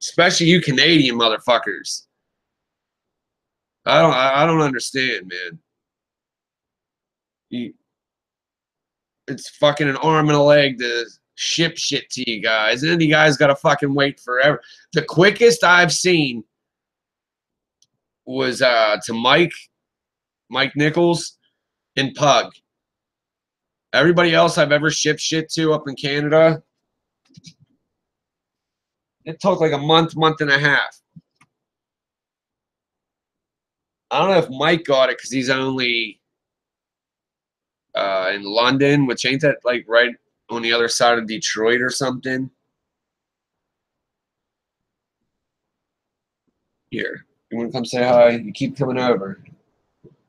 Especially you Canadian motherfuckers. I don't understand, man. it's fucking an arm and a leg to ship shit to you guys. And then you guys got to fucking wait forever. The quickest I've seen was to Mike Nichols and Pug. Everybody else I've ever shipped shit to up in Canada, it took like a month and a half. I don't know if Mike got it because he's only in London, which ain't that like right on the other side of Detroit or something. Here, you want to come say hi? You keep coming over.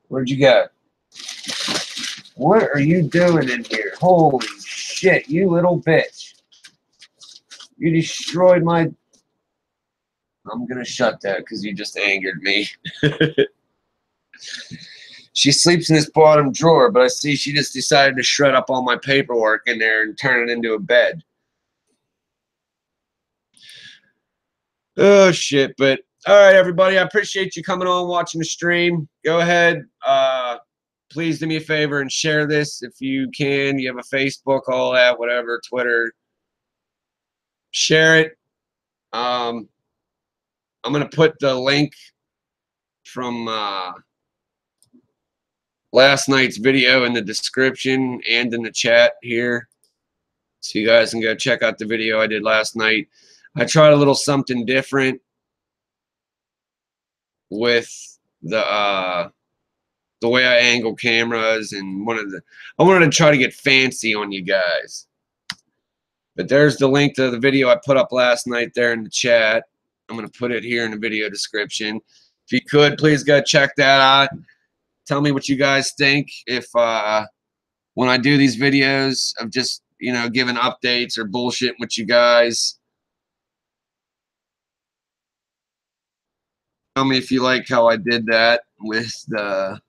Where'd you go? What are you doing in here? Holy shit, you little bitch. You destroyed my... I'm going to shut that because you just angered me. She sleeps in this bottom drawer, but I see she just decided to shred up all my paperwork in there and turn it into a bed. Oh, shit. But, all right, everybody. I appreciate you coming on, watching the stream. Go ahead. Please do me a favor and share this if you can. You have a Facebook, all that, whatever, Twitter. Share it. I'm going to put the link from last night's video in the description and in the chat here, so you guys can go check out the video I did last night. I tried a little something different with the way I angle cameras, and I wanted to try to get fancy on you guys. But there's the link to the video I put up last night there in the chat. I'm going to put it here in the video description. If you could, please go check that out. Tell me what you guys think. If when I do these videos of just, you know, giving updates or bullshit with you guys. Tell me if you like how I did that with the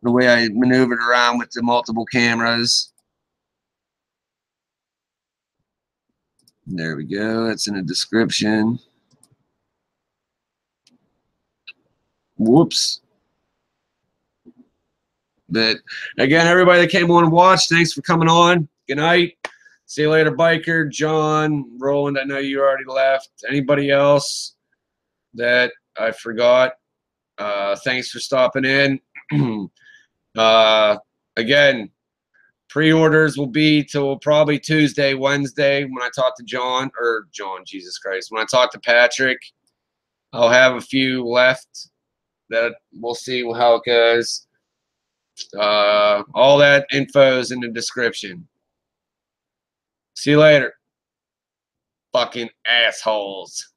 way I maneuvered around with the multiple cameras. There we go. That's in the description. Whoops. But again, everybody that came on and watched, thanks for coming on. Good night. See you later, Biker, John, Roland. I know you already left. Anybody else that I forgot, thanks for stopping in. Again, pre-orders will be till probably Tuesday, Wednesday when I talk to John, Jesus Christ. When I talk to Patrick, I'll have a few left that we'll see how it goes. All that info is in the description. See you later, fucking assholes.